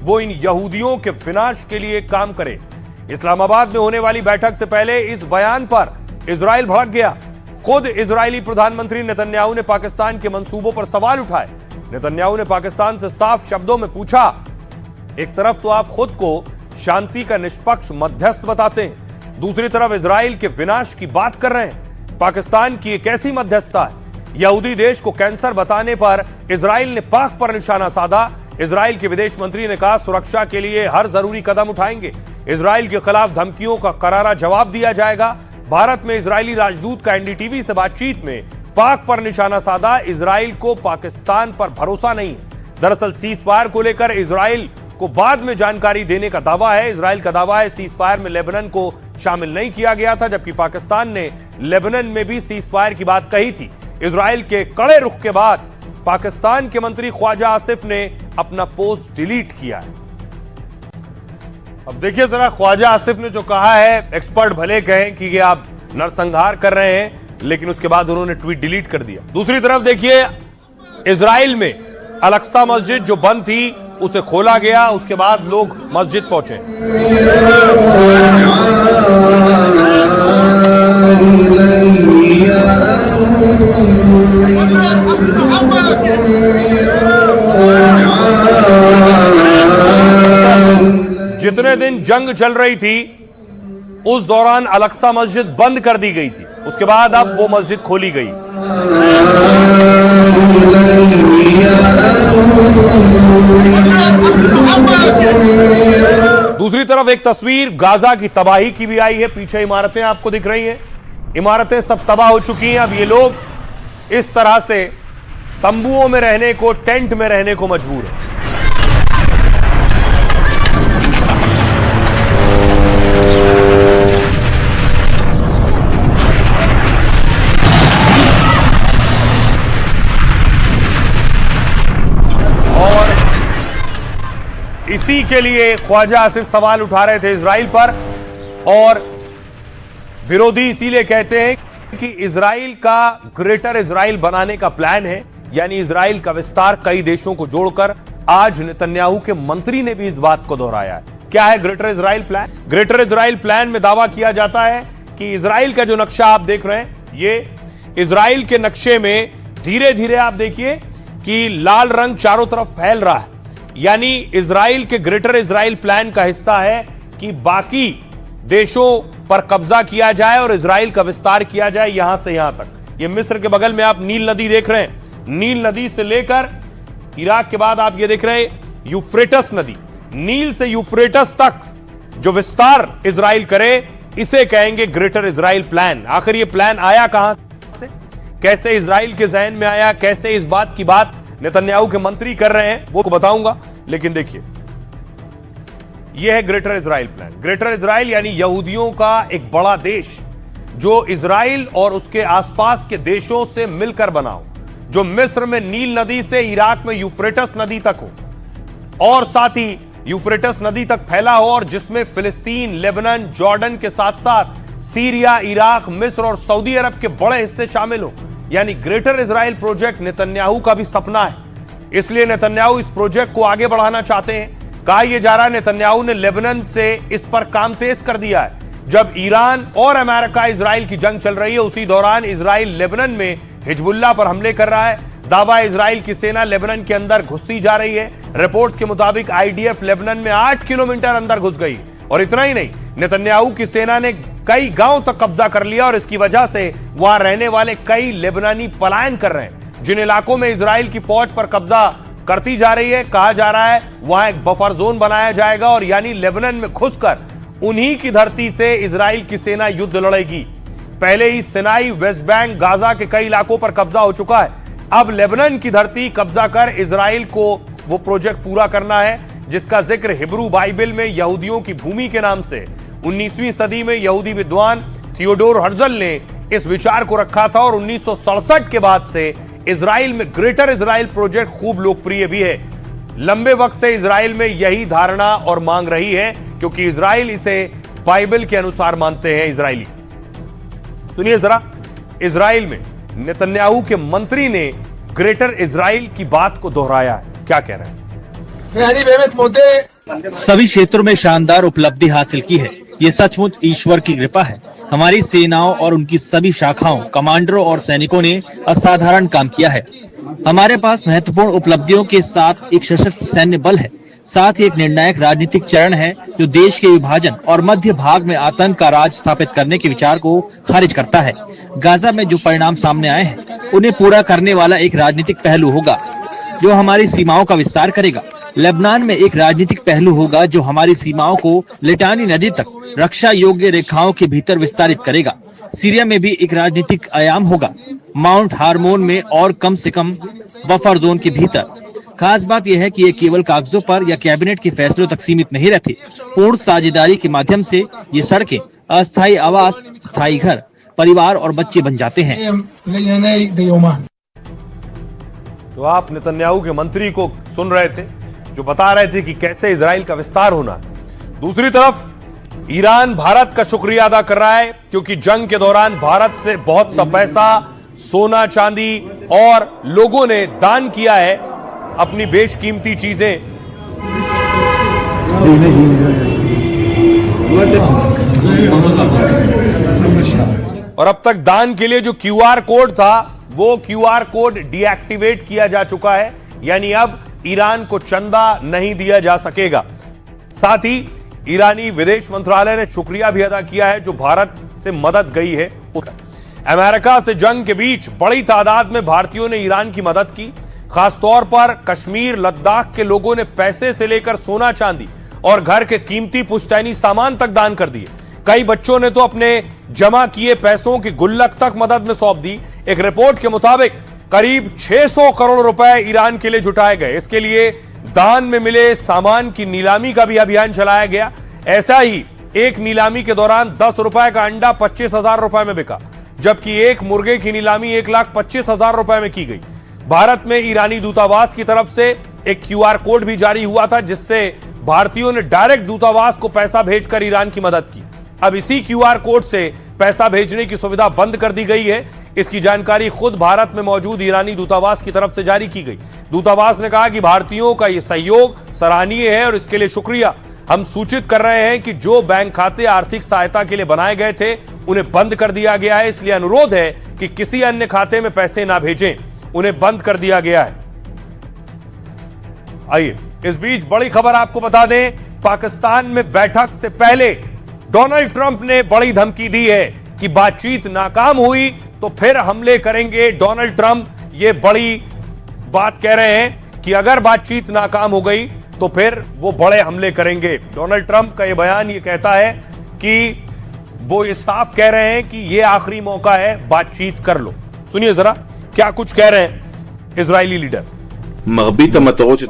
वो इन यहूदियों के विनाश के लिए काम करे। इस्लामाबाद में होने वाली बैठक से पहले इस बयान पर इजराइल भड़क गया। खुद इजरायली प्रधानमंत्री नेतन्याहू ने पाकिस्तान के मंसूबों पर सवाल उठाए। नेतन्याहू ने पाकिस्तान से साफ शब्दों में पूछा, एक तरफ तो आप खुद को शांति का निष्पक्ष मध्यस्थ बताते हैं, दूसरी तरफ इजराइल के विनाश की बात कर रहे हैं। पाकिस्तान की एक ऐसी मध्यस्थता है। यहूदी देश को कैंसर बताने पर इजराइल ने पाक पर निशाना साधा। इजराइल के विदेश मंत्री ने कहा, सुरक्षा के लिए हर जरूरी कदम उठाएंगे। इजराइल के खिलाफ धमकियों का करारा जवाब दिया जाएगा। भारत में इजरायली राजदूत का एनडीटीवी से बातचीत में पाक पर निशाना साधा। इजराइल को पाकिस्तान पर भरोसा नहीं है। दरअसल सीज फायर को लेकर इजराइल को बाद में जानकारी देने का दावा है। इजराइल का दावा है सीज फायर में लेबनान को शामिल नहीं किया गया था, जबकि पाकिस्तान ने लेबनान में भी सीज फायर की बात कही थी। इजराइल के कड़े रुख के बाद पाकिस्तान के मंत्री ख्वाजा आसिफ ने अपना पोस्ट डिलीट किया है। अब देखिए जरा ख्वाजा आसिफ ने जो कहा है, एक्सपर्ट भले कहें कि ये आप नरसंहार कर रहे हैं, लेकिन उसके बाद उन्होंने ट्वीट डिलीट कर दिया। दूसरी तरफ देखिए इजराइल में अल-अक्सा मस्जिद जो बंद थी उसे खोला गया, उसके बाद लोग मस्जिद पहुंचे। जितने दिन जंग चल रही थी उस दौरान अल-अक्सा मस्जिद बंद कर दी गई थी, उसके बाद अब वो मस्जिद खोली गई। दूसरी तरफ एक तस्वीर गाजा की तबाही की भी आई है। पीछे इमारतें आपको दिख रही हैं, इमारतें सब तबाह हो चुकी हैं। अब ये लोग इस तरह से तंबुओं में रहने को, टेंट में रहने को मजबूर है। इसी के लिए ख्वाजा आसिफ सवाल उठा रहे थे इजराइल पर, और विरोधी इसीलिए कहते हैं कि इजराइल का ग्रेटर इजराइल बनाने का प्लान है, यानी इजराइल का विस्तार कई देशों को जोड़कर। आज नेतन्याहू के मंत्री ने भी इस बात को दोहराया है। क्या है greater Israel plan? Greater Israel plan में दावा किया जाता है कि इजराइल का जो नक्शा आप देख रहे हैं, ये इजराइल के नक्शे में धीरे धीरे आप देखिए कि लाल रंग चारों तरफ फैल रहा है, यानी इजराइल के ग्रेटर इजराइल प्लान का हिस्सा है कि बाकी देशों पर कब्जा किया जाए और इजराइल का विस्तार किया जाए यहां से यहां तक। ये मिस्र के बगल में आप नील नदी देख रहे हैं, नील नदी से लेकर इराक के बाद आप ये देख रहे हैं यूफ्रेटस नदी, नील से यूफ्रेटस तक जो विस्तार इजराइल करे, इसे कहेंगे ग्रेटर इजराइल प्लान। आखिर ये प्लान आया कहां से, कैसे इजराइल के जहन में आया, कैसे इस बात की बात नेतन्याहू के मंत्री कर रहे हैं, वो बताऊंगा। लेकिन देखिए यह है greater Israel plan. Greater Israel यानी यहूदियों का एक बड़ा देश जो इजराइल और उसके आसपास के देशों से मिलकर बना हो, जो मिस्र में नील नदी से इराक में यूफ्रेटस नदी तक हो, और साथ ही यूफ्रेटस नदी तक फैला हो, और जिसमें फिलिस्तीन, लेबनान, जॉर्डन के साथ साथ सीरिया, इराक, मिस्र और सऊदी अरब के बड़े हिस्से शामिल हो। यानी ग्रेटर इजराइल प्रोजेक्ट नेतन्याहू का भी सपना है, इसलिए नेतन्याहू इस प्रोजेक्ट को आगे बढ़ाना चाहते हैं। कहा यह जा रहा है नेतन्याहू ने लेबनान से इस पर काम तेज कर दिया है। जब ईरान और अमेरिका इजराइल की जंग चल रही है, उसी दौरान इजराइल लेबनान में हिजबुल्लाह पर हमले कर रहा है। दावा इजराइल की सेना लेबनान के अंदर घुसती जा रही है। रिपोर्ट के मुताबिक आईडीएफ लेबनान में 8 किलोमीटर अंदर घुस गई, और इतना ही नहीं, नेतन्याहू की सेना ने कई गांव तक कब्जा कर लिया, और इसकी वजह से वहां रहने वाले कई लेबनानी पलायन कर रहे हैं। जिन इलाकों में इजराइल की फौज पर कब्जा करती जा रही है, कहा जा रहा है वहां एक बफर जोन बनाया जाएगा, और यानी लेबनान में घुसकर उन्हीं की धरती से इजराइल की सेना युद्ध लड़ेगी। पहले ही सिनाई, वेस्ट बैंक, गाजा के कई इलाकों पर कब्जा हो चुका है। अब लेबनान की धरती कब्जा कर इजराइल को वो प्रोजेक्ट पूरा करना है, जिसका जिक्र हिब्रू बाइबल में यहूदियों की भूमि के नाम से 19वीं सदी में यहूदी विद्वान थियोडोर हर्जल ने इस विचार को रखा था, और 1967 के बाद से इजराइल में ग्रेटर इजराइल प्रोजेक्ट खूब लोकप्रिय भी है। लंबे वक्त से इजराइल में यही धारणा और मांग रही है, क्योंकि इजराइल इसे बाइबल के अनुसार मानते हैं इजरायली। सुनिए जरा, इजराइल में नेतन्याहू के मंत्री ने ग्रेटर इजराइल की बात को दोहराया है, क्या कह रहे हैं? सभी क्षेत्रों में शानदार उपलब्धि हासिल की है। ये सचमुच ईश्वर की कृपा है। हमारी सेनाओं और उनकी सभी शाखाओं, कमांडरों और सैनिकों ने असाधारण काम किया है। हमारे पास महत्वपूर्ण उपलब्धियों के साथ एक सशक्त सैन्य बल है, साथ ही एक निर्णायक राजनीतिक चरण है जो देश के विभाजन और मध्य भाग में आतंक का राज स्थापित करने के विचार को खारिज करता है। गाजा में जो परिणाम सामने आए हैं, उन्हें पूरा करने वाला एक राजनीतिक पहलू होगा जो हमारी सीमाओं का विस्तार करेगा। लेबनान में एक राजनीतिक पहलू होगा जो हमारी सीमाओं को लिटानी नदी तक रक्षा योग्य रेखाओं के भीतर विस्तारित करेगा। सीरिया में भी एक राजनीतिक आयाम होगा, माउंट हार्मोन में और कम से कम बफर जोन के भीतर। खास बात यह है कि ये केवल कागजों पर या कैबिनेट के फैसलों तक सीमित नहीं रहते। पूर्ण साझेदारी के माध्यम से ये सड़कें अस्थायी आवास, स्थायी घर, परिवार और बच्चे बन जाते हैं। तो आप नेतन्याहू के मंत्री को सुन रहे थे जो बता रहे थे कि कैसे इजराइल का विस्तार होना है। दूसरी तरफ ईरान भारत का शुक्रिया अदा कर रहा है क्योंकि जंग के दौरान भारत से बहुत सा पैसा, सोना चांदी और लोगों ने दान किया है अपनी बेशकीमती चीजें। और अब तक दान के लिए जो क्यूआर कोड था वो क्यूआर कोड डीएक्टिवेट किया जा चुका है, यानी अब ईरान को चंदा नहीं दिया जा सकेगा। साथ ही ईरानी विदेश मंत्रालय ने शुक्रिया भी अदा किया है जो भारत से मदद गई है। अमेरिका से जंग के बीच बड़ी तादाद में भारतीयों ने ईरान की मदद की। खासतौर पर कश्मीर, लद्दाख के लोगों ने पैसे से लेकर सोना चांदी और घर के कीमती पुश्तैनी सामान तक दान कर दिए। कई बच्चों ने तो अपने जमा किए पैसों की गुल्लक तक मदद में सौंप दी। एक रिपोर्ट के मुताबिक करीब 600 करोड़ रुपए ईरान के लिए जुटाए गए। इसके लिए दान में मिले सामान की नीलामी का भी अभियान चलाया गया। ऐसा ही एक नीलामी के दौरान 10 रुपए का अंडा 25,000 रुपए में बिका, जबकि एक मुर्गे की नीलामी 1,25,000 रुपए में की गई। भारत में ईरानी दूतावास की तरफ से एक क्यूआर कोड भी जारी हुआ था जिससे भारतीयों ने डायरेक्ट दूतावास को पैसा भेजकर ईरान की मदद की। अब इसी क्यूआर कोड से पैसा भेजने की सुविधा बंद कर दी गई है। इसकी जानकारी खुद भारत में मौजूद ईरानी दूतावास की तरफ से जारी की गई। दूतावास ने कहा कि भारतीयों का यह सहयोग सराहनीय है और इसके लिए शुक्रिया। हम सूचित कर रहे हैं कि जो बैंक खाते आर्थिक सहायता के लिए बनाए गए थे उन्हें बंद कर दिया गया है, इसलिए अनुरोध है कि किसी अन्य खाते में पैसे ना भेजें, उन्हें बंद कर दिया गया है। आइए इस बीच बड़ी खबर आपको बता दें, पाकिस्तान में बैठक से पहले डोनाल्ड ट्रंप ने बड़ी धमकी दी है कि बातचीत नाकाम हुई तो फिर हमले करेंगे। डोनाल्ड ट्रंप ये बड़ी बात कह रहे हैं कि अगर बातचीत नाकाम हो गई तो फिर वो बड़े हमले करेंगे। डोनाल्ड ट्रंप का ये बयान ये कहता है कि वो ये साफ कह रहे हैं कि ये आखिरी मौका है, बातचीत कर लो। सुनिए जरा क्या कुछ कह रहे हैं इजरायली लीडर।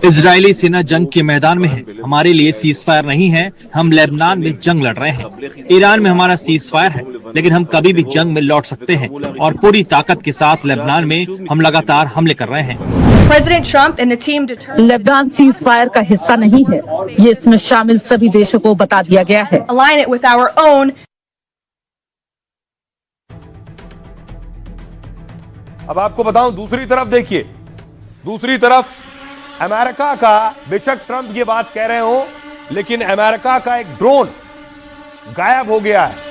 इजरायली सेना जंग के मैदान में है, हमारे लिए सीज फायर नहीं है, हम लेबनान में जंग लड़ रहे हैं। ईरान में हमारा सीज फायर है, लेकिन हम कभी भी जंग में लौट सकते हैं और पूरी ताकत के साथ लेबनान में हम लगातार हमले कर रहे हैं। President Trump and the team Lebanon cease fire का हिस्सा नहीं है, ये इसमें शामिल सभी देशों को बता दिया गया है। align it with our own. अब आपको बताऊं दूसरी तरफ देखिए, दूसरी तरफ अमेरिका का, बेशक ट्रंप ये बात कह रहे हो, लेकिन अमेरिका का एक ड्रोन गायब हो गया है।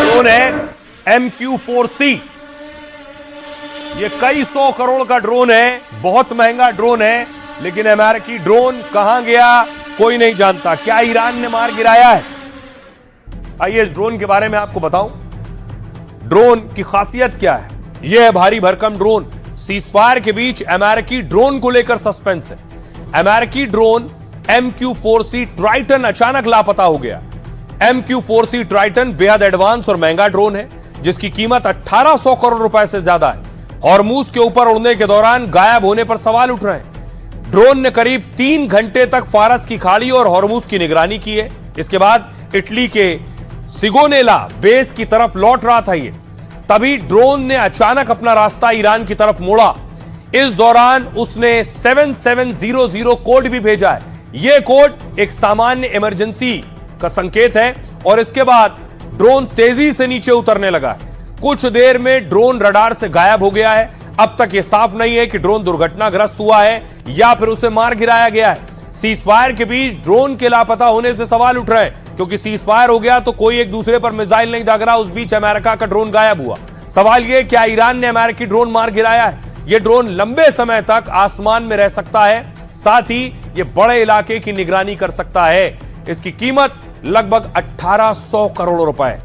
ड्रोन है MQ-4C। ये कई 100 करोड़ का ड्रोन है, बहुत महंगा ड्रोन है, लेकिन अमेरिकी ड्रोन कहां गया कोई नहीं जानता। क्या ईरान ने मार गिराया है? आइए इस ड्रोन के बारे में आपको बताऊं। ड्रोन की खासियत क्या है? यह है भारी भरकम ड्रोन। सीजफायर के बीच अमेरिकी ड्रोन को लेकर सस्पेंस है। अमेरिकी ड्रोन MQ-4C ट्राइटन अचानक लापता हो गया। MQ-4C ट्राइटन बेहद एडवांस और महंगा ड्रोन है जिसकी कीमत 1800 करोड़ रुपए से ज्यादा है। हॉर्मूज के ऊपर उड़ने के दौरान गायब होने पर सवाल उठ रहे हैं। ड्रोन ने करीब 3 घंटे तक फारस की खाड़ी और हॉर्मूज की निगरानी की है। इसके बाद इटली के सिगोनेला बेस की तरफ लौट रहा था ये, तभी ड्रोन ने अचानक अपना रास्ता ईरान की तरफ मोड़ा। इस दौरान उसने 7700 कोड भी भेजा है। यह कोड एक सामान्य इमरजेंसी का संकेत है और इसके बाद ड्रोन तेजी से नीचे उतरने लगा है। कुछ देर में ड्रोन रडार से गायब हो गया है। अब तक यह साफ नहीं है कि ड्रोन दुर्घटनाग्रस्त हुआ है या फिर उसे मार गिराया गया है। सीजफायर के बीच ड्रोन के लापता होने से सवाल उठ रहे हैं क्योंकि सीजफायर हो गया तो कोई एक दूसरे पर मिसाइल नहीं दाग रहा। उस बीच अमेरिका का ड्रोन गायब हुआ। सवाल यह, क्या ईरान ने अमेरिकी ड्रोन मार गिराया है? यह ड्रोन लंबे समय तक आसमान में रह सकता है, साथ ही यह बड़े इलाके की निगरानी कर सकता है। इसकी कीमत लगभग 1800 करोड़ रुपए।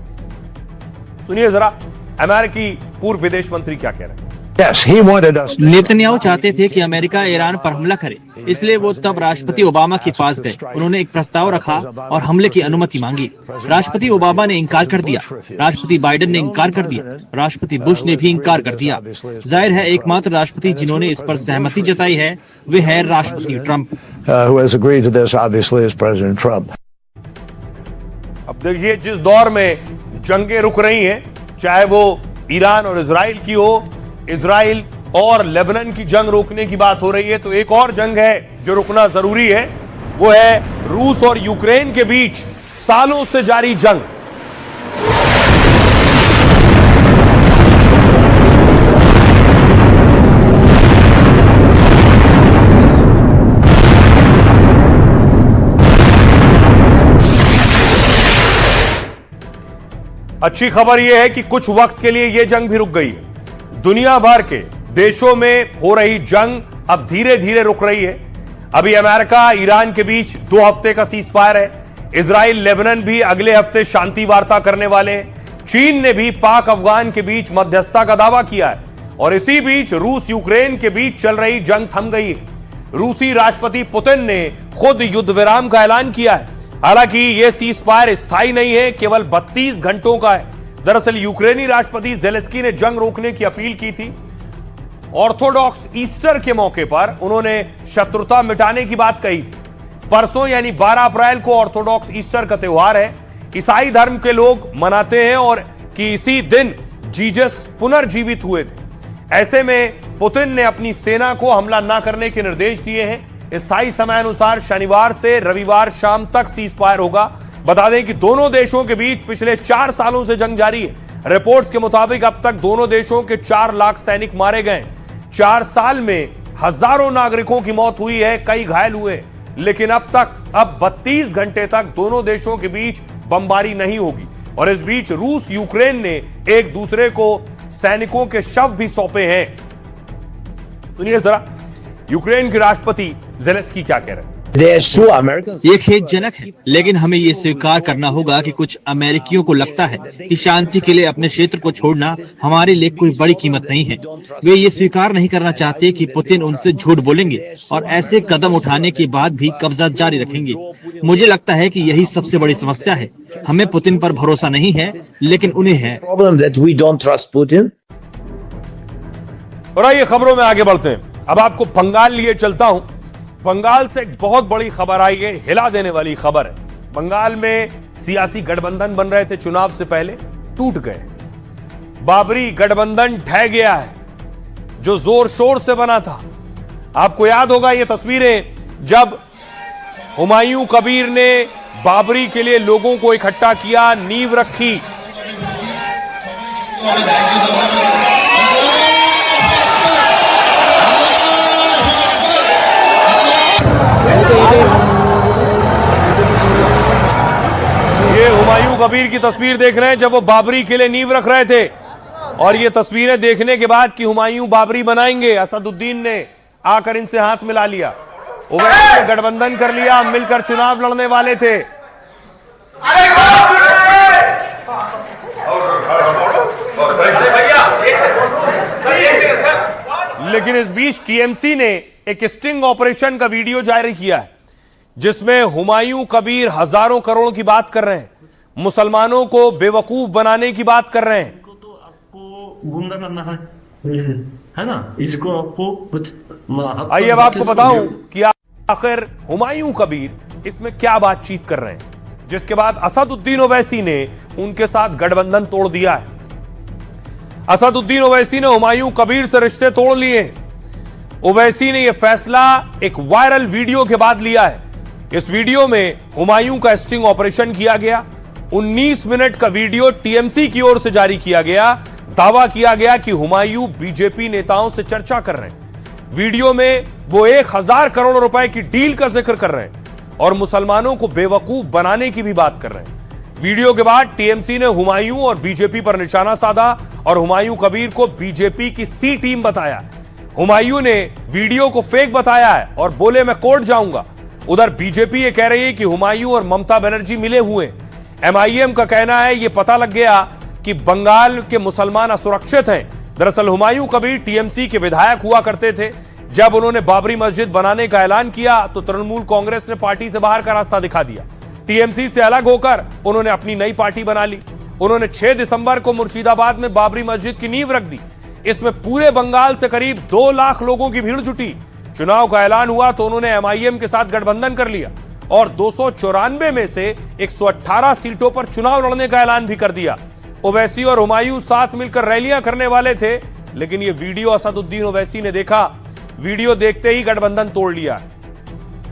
सुनिए जरा अमेरिकी पूर्व विदेश मंत्री क्या कह रहे हैं। Yes, he wanted us. Netanyahu चाहते थे कि अमेरिका ईरान पर हमला करे, इसलिए वो तब राष्ट्रपति ओबामा के पास गए। उन्होंने एक प्रस्ताव रखा और हमले की अनुमति मांगी। राष्ट्रपति ओबामा ने इनकार कर दिया, राष्ट्रपति बाइडेन ने इनकार कर दिया, राष्ट्रपति बुश ने भी इनकार कर दिया। जाहिर है एकमात्र राष्ट्रपति जिन्होंने इस पर सहमति जताई है वे है राष्ट्रपति Trump. Who has agreed to this, obviously, is President Trump. अब देखिए जिस दौर में जंगें रुक रही हैं, चाहे वो ईरान और इजराइल की हो, इजराइल और लेबनान की जंग रोकने की बात हो रही है, तो एक और जंग है जो रुकना जरूरी है, वो है रूस और यूक्रेन के बीच सालों से जारी जंग। अच्छी खबर यह है कि कुछ वक्त के लिए यह जंग भी रुक गई है। दुनिया भर के देशों में हो रही जंग अब धीरे धीरे रुक रही है। अभी अमेरिका ईरान के बीच 2 हफ्ते का सीज फायर है। इजराइल लेबनान भी अगले हफ्ते शांति वार्ता करने वाले हैं। चीन ने भी पाक अफगान के बीच मध्यस्थता का दावा किया है और इसी बीच रूस यूक्रेन के बीच चल रही जंग थम गई है। रूसी राष्ट्रपति पुतिन ने खुद युद्ध विराम का ऐलान किया है। हालांकि यह सीज फायर स्थायी नहीं है, केवल 32 घंटों का है। दरअसल यूक्रेनी राष्ट्रपति जेलेंस्की ने जंग रोकने की अपील की थी। ऑर्थोडॉक्स ईस्टर के मौके पर उन्होंने शत्रुता मिटाने की बात कही थी। परसों यानी 12 अप्रैल को ऑर्थोडॉक्स ईस्टर का त्योहार है। ईसाई धर्म के लोग मनाते हैं और कि इसी दिन जीसस पुनर्जीवित हुए थे। ऐसे में पुतिन ने अपनी सेना को हमला न करने के निर्देश दिए हैं। स्थायी समय अनुसार शनिवार से रविवार शाम तक सीज फायर होगा। बता दें कि दोनों देशों के बीच पिछले 4 सालों से जंग जारी है। रिपोर्ट्स के मुताबिक अब तक दोनों देशों के 4 लाख सैनिक मारे गए। 4 साल में हजारों नागरिकों की मौत हुई है, कई घायल हुए, लेकिन अब 32 घंटे तक दोनों देशों के बीच बमबारी नहीं होगी। और इस बीच रूस यूक्रेन ने एक दूसरे को सैनिकों के शव भी सौंपे हैं। सुनिए जरा यूक्रेन के राष्ट्रपति जेलेंस्की क्या कह रहे हैं। ये खेदजनक है, लेकिन हमें ये स्वीकार करना होगा कि कुछ अमेरिकियों को लगता है कि शांति के लिए अपने क्षेत्र को छोड़ना हमारे लिए कोई बड़ी कीमत नहीं है। वे ये स्वीकार नहीं करना चाहते कि पुतिन उनसे झूठ बोलेंगे और ऐसे कदम उठाने के बाद भी कब्जा जारी रखेंगे। मुझे लगता है कि यही सबसे बड़ी समस्या है। हमें पुतिन पर भरोसा नहीं है, लेकिन उन्हें है। और आइए खबरों में आगे बढ़ते हैं। अब आपको बंगाल लिए चलता हूं। बंगाल से एक बहुत बड़ी खबर आई है, हिला देने वाली खबर है। बंगाल में सियासी गठबंधन बन रहे थे, चुनाव से पहले टूट गए। बाबरी गठबंधन ढह गया है जो जोर शोर से बना था। आपको याद होगा ये तस्वीरें जब हुमायूं कबीर ने बाबरी के लिए लोगों को इकट्ठा किया, नींव रखी। ये हुमायूं कबीर की तस्वीर देख रहे हैं जब वो बाबरी के लिए नींव रख रहे थे। और ये तस्वीरें देखने के बाद कि हुमायूं बाबरी बनाएंगे, असदुद्दीन ने आकर इनसे हाथ मिला लिया। ओवैसी ने गठबंधन कर लिया, मिलकर चुनाव लड़ने वाले थे। लेकिन इस बीच टीएमसी ने एक स्टिंग ऑपरेशन का वीडियो जारी किया है जिसमें हुमायूं कबीर हजारों करोड़ की बात कर रहे हैं, मुसलमानों को बेवकूफ बनाने की बात कर रहे हैं। गुंडा करना है ना, इसको आपको आइए अब आपको बताऊं कि आखिर हुमायूं कबीर इसमें क्या बातचीत कर रहे हैं, जिसके बाद असदुद्दीन ओवैसी ने उनके साथ गठबंधन तोड़ दिया है। असदुद्दीन ओवैसी ने हुमायूं कबीर से रिश्ते तोड़ लिए। ओवैसी ने यह फैसला एक वायरल वीडियो के बाद लिया है। इस वीडियो में हुमायूं का स्टिंग ऑपरेशन किया गया। 19 मिनट का वीडियो टीएमसी की ओर से जारी किया गया। दावा किया गया कि हुमायूं बीजेपी नेताओं से चर्चा कर रहे हैं। वीडियो में वो 1000 करोड़ रुपए की डील का जिक्र कर रहे हैं और मुसलमानों को बेवकूफ बनाने की भी बात कर रहे हैं। वीडियो के बाद टीएमसी ने हुमायूं और बीजेपी पर निशाना साधा और हुमायूं कबीर को बीजेपी की सी टीम बताया। हुमायूं ने वीडियो को फेक बताया है और बोले मैं कोर्ट जाऊंगा। उधर बीजेपी ये कह रही है कि हुमायूं और ममता बनर्जी मिले हुए हैं। एमआईएम का कहना है ये पता लग गया कि बंगाल के मुसलमान असुरक्षित हैं। दरअसल हुमायूं कभी टीएमसी के विधायक हुआ करते थे। जब उन्होंने बाबरी मस्जिद बनाने का ऐलान किया तो तृणमूल कांग्रेस ने पार्टी से बाहर का रास्ता दिखा दिया। टीएमसी से अलग होकर उन्होंने अपनी नई पार्टी बना ली। उन्होंने 6 दिसंबर को मुर्शिदाबाद में बाबरी मस्जिद की नींव रख दी। इसमें पूरे बंगाल से करीब 2 लाख लोगों की भीड़ जुटी। चुनाव का ऐलान हुआ तो उन्होंने एमआईएम के साथ गठबंधन कर लिया और 294 में से 118 सीटों पर चुनाव लड़ने का ऐलान भी कर दिया। ओवैसी और हुमायूं साथ मिलकर रैलियां करने वाले थे, लेकिन यह वीडियो असदुद्दीन ओवैसी ने देखा। वीडियो देखते ही गठबंधन तोड़ लिया।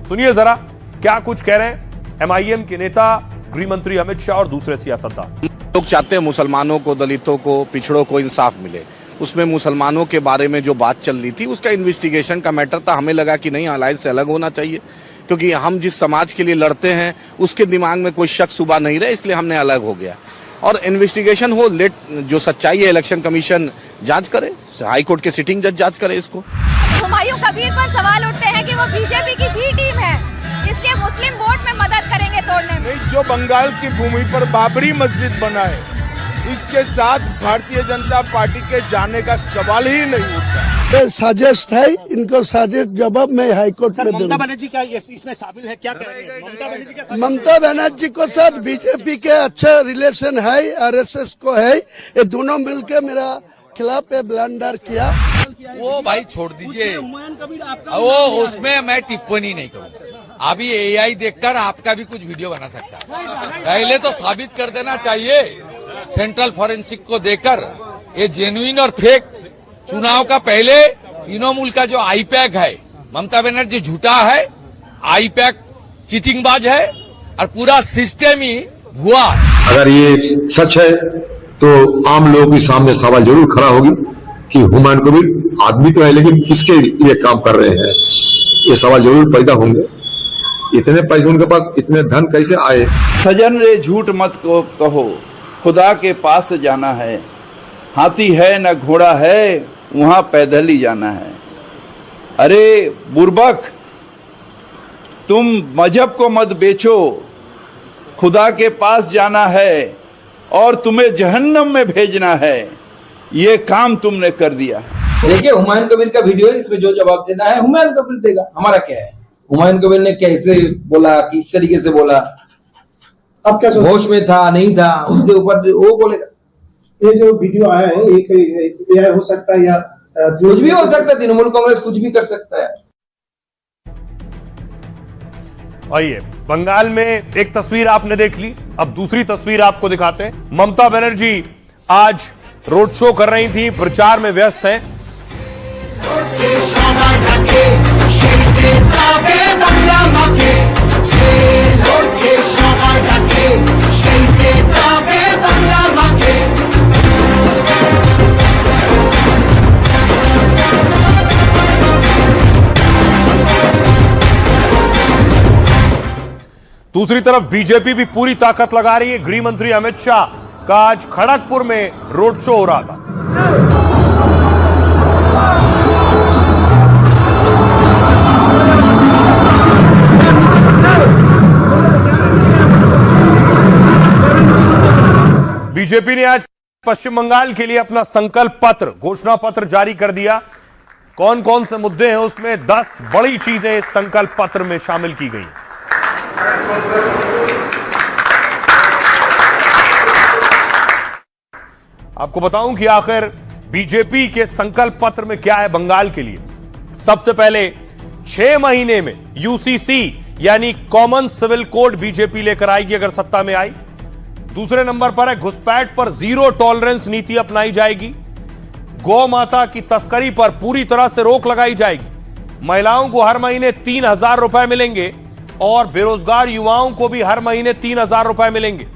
सुनिए जरा क्या कुछ कह रहे हैं एमआईएम के नेता, गृह मंत्री अमित शाह और दूसरे सियासतदान। लोग चाहते हैं मुसलमानों को, दलितों को, पिछड़ों को इंसाफ मिले। उसमें मुसलमानों के बारे में जो बात चल रही थी उसका इन्वेस्टिगेशन का मैटर था। हमें लगा कि नहीं, अलायंस से अलग होना चाहिए, क्योंकि हम जिस समाज के लिए लड़ते हैं उसके दिमाग में कोई शक सुबह नहीं रहे, इसलिए हमने अलग हो गया। और इन्वेस्टिगेशन हो, लेट जो सच्चाई है इलेक्शन कमीशन जांच करे, हाई कोर्ट के सिटिंग जज जांच करे इसको। हुमायूं कबीर पर सवाल उठते हैं कि वो बीजेपी की बी टीम है, इसलिए मुस्लिम वोट में मदद करेंगे तोड़ने में। जो बंगाल की भूमि पर बाबरी मस्जिद बना है, इसके साथ भारतीय जनता पार्टी के जाने का सवाल ही नहीं उठता। सजेस्ट है, इनको सजेस्ट जवाब मैं हाईकोर्ट में दूंगा। ममता बनर्जी क्या इसमें शामिल है, क्या करेंगे? ममता बनर्जी को साथ बीजेपी के अच्छे रिलेशन है, आरएसएस को है, ये दोनों मिलकर मेरा खिलाफ ब्लंडर किया। वो भाई छोड़ दीजिए, वो उसमें मैं टिप्पणी नहीं करूँगा। अभी एआई देखकर आपका भी कुछ वीडियो बना सकता है। पहले तो साबित कर देना चाहिए सेंट्रल फॉरेंसिक को देकर ये जेन्युइन और फेक। चुनाव का पहले तृणमूल का जो आईपैक है, ममता बनर्जी झूठा है, आईपैक चीटिंगबाज है और पूरा सिस्टम ही भुआ है। अगर ये सच है तो आम लोगों के सामने सवाल जरूर खड़ा होगी कि हुमायूं कबीर आदमी तो है, लेकिन किसके लिए काम कर रहे हैं, ये सवाल जरूर पैदा होंगे। इतने पैसे उनके पास, इतने धन कैसे आए? सजन रे झूठ मत को कहो, खुदा के पास जाना है। हाथी है न घोड़ा है, वहां पैदल ही जाना है। अरे बुर्बक, तुम मजहब को मत बेचो, खुदा के पास जाना है और तुम्हें जहन्नम में भेजना है। ये काम तुमने कर दिया। देखिए हुमायूं कबीर का वीडियो है, इसमें जो जवाब देना है हुमायूं कबीर देगा, हमारा क्या है। हुमायूं कबीर ने कैसे बोला, किस तरीके से बोला, अब क्या होश में था नहीं था, उसके ऊपर वो बोलेगा। ये जो वीडियो आया है, ये हो सकता है या कुछ भी हो सकता है, तृणमूल कांग्रेस कुछ भी कर सकता है। आइए, बंगाल में एक तस्वीर आपने देख ली, अब दूसरी तस्वीर आपको दिखाते हैं। ममता बनर्जी आज रोड शो कर रही थी, प्रचार में व्यस्त हैं। दूसरी तरफ बीजेपी भी पूरी ताकत लगा रही है। गृह मंत्री अमित शाह का आज खड़गपुर में रोड शो हो रहा था। बीजेपी ने आज पश्चिम बंगाल के लिए अपना संकल्प पत्र, घोषणा पत्र जारी कर दिया। कौन कौन से मुद्दे हैं उसमें 10 बड़ी चीजें इस संकल्प पत्र में शामिल की गई। आपको बताऊं कि आखिर बीजेपी के संकल्प पत्र में क्या है बंगाल के लिए। सबसे पहले 6 महीने में यूसीसी यानी कॉमन सिविल कोड बीजेपी लेकर आएगी अगर सत्ता में आई। दूसरे नंबर पर है घुसपैठ पर 0 टॉलरेंस नीति अपनाई जाएगी। गौ माता की तस्करी पर पूरी तरह से रोक लगाई जाएगी। महिलाओं को हर महीने 3,000 रुपए मिलेंगे और बेरोजगार युवाओं को भी हर महीने 3,000 रुपए मिलेंगे।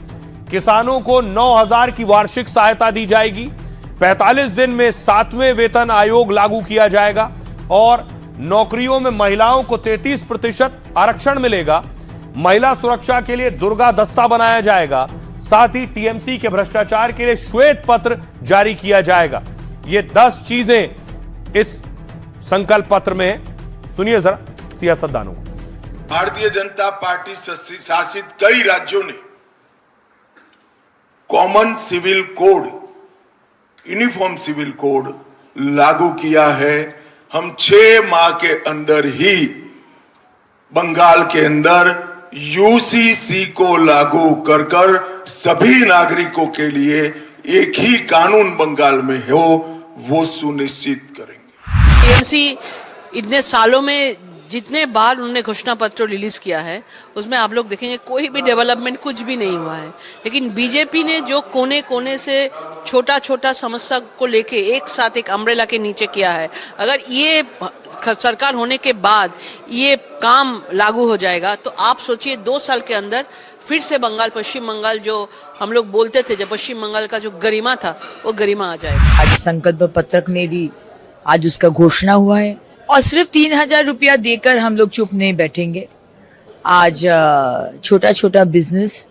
किसानों को 9,000 की वार्षिक सहायता दी जाएगी। 45 दिन में 7वें वेतन आयोग लागू किया जाएगा और नौकरियों में महिलाओं को 33% आरक्षण मिलेगा। महिला सुरक्षा के लिए दुर्गा दस्ता बनाया जाएगा। साथ ही टीएमसी के भ्रष्टाचार के लिए श्वेत पत्र जारी किया जाएगा। ये 10 चीजें इस संकल्प पत्र में है। सुनिए जरा सियासतदानों को। भारतीय जनता पार्टी शासित कई राज्यों ने common civil code, uniform civil code लागू किया है। हम 6 माह के अंदर ही बंगाल के अंदर यूसीसी को लागू कर सभी नागरिकों के लिए एक ही कानून बंगाल में हो, वो सुनिश्चित करेंगे। टीएमसी इतने सालों में जितने बार उन्होंने घोषणा पत्र रिलीज किया है उसमें आप लोग देखेंगे कोई भी डेवलपमेंट कुछ भी नहीं हुआ है, लेकिन बीजेपी ने जो कोने कोने से छोटा छोटा समस्या को लेके एक साथ एक अम्ब्रेला के नीचे किया है, अगर ये सरकार होने के बाद ये काम लागू हो जाएगा तो आप सोचिए 2 साल के अंदर फिर से बंगाल, पश्चिम बंगाल जो हम लोग बोलते थे, जब पश्चिम बंगाल का जो गरिमा था वो गरिमा आ जाएगा। आज संकल्प पत्रक में भी आज उसका घोषणा हुआ है और सिर्फ 3000 रुपया देकर हम लोग चुप नहीं बैठेंगे। आज छोटा छोटा बिजनेस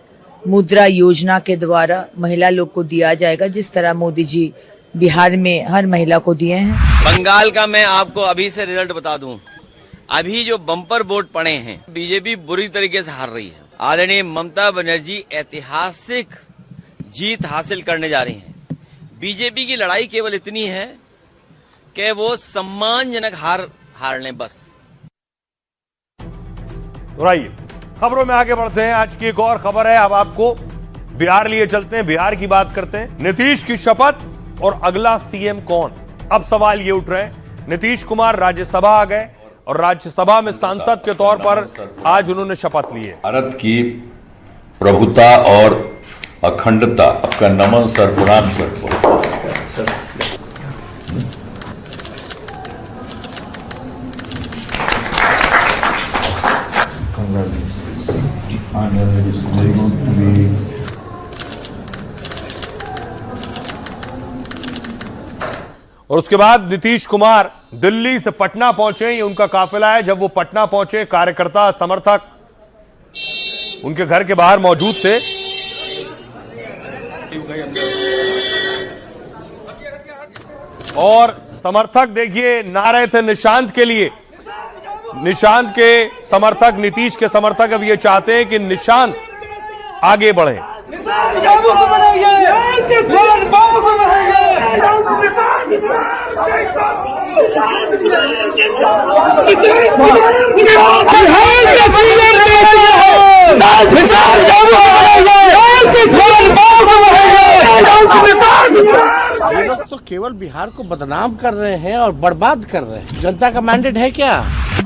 मुद्रा योजना के द्वारा महिला लोग को दिया जाएगा, जिस तरह मोदी जी बिहार में हर महिला को दिए हैं। बंगाल का मैं आपको अभी से रिजल्ट बता दूं, अभी जो बम्पर वोट पड़े हैं बीजेपी बुरी तरीके से हार रही है। आदरणीय ममता बनर्जी ऐतिहासिक जीत हासिल करने जा रही हैं। बीजेपी की लड़ाई केवल इतनी है कि वो सम्मानजनक हार लें बस। तो आइए खबरों में आगे बढ़ते हैं। आज की एक और खबर है, अब आपको बिहार लिए चलते हैं, बिहार की बात करते हैं। नीतीश की शपथ और अगला सीएम कौन? अब सवाल ये उठ रहे हैं, नीतीश कुमार राज्यसभा आ गए और राज्यसभा में सांसद के तौर पर आज उन्होंने शपथ ली है। भारत की प्रभुता और अखंडता का नमन सर, प्रणाम सर। और उसके बाद नीतीश कुमार दिल्ली से पटना पहुंचे, ये उनका काफिला है। जब वो पटना पहुंचे, कार्यकर्ता समर्थक उनके घर के बाहर मौजूद थे। और समर्थक देखिए नारे थे निशांत के लिए। निशांत के समर्थक, नीतीश के समर्थक अब ये चाहते हैं कि निशांत आगे बढ़े। ये लोग तो केवल बिहार को बदनाम कर रहे हैं और बर्बाद कर रहे हैं। जनता का मैंडेट है क्या?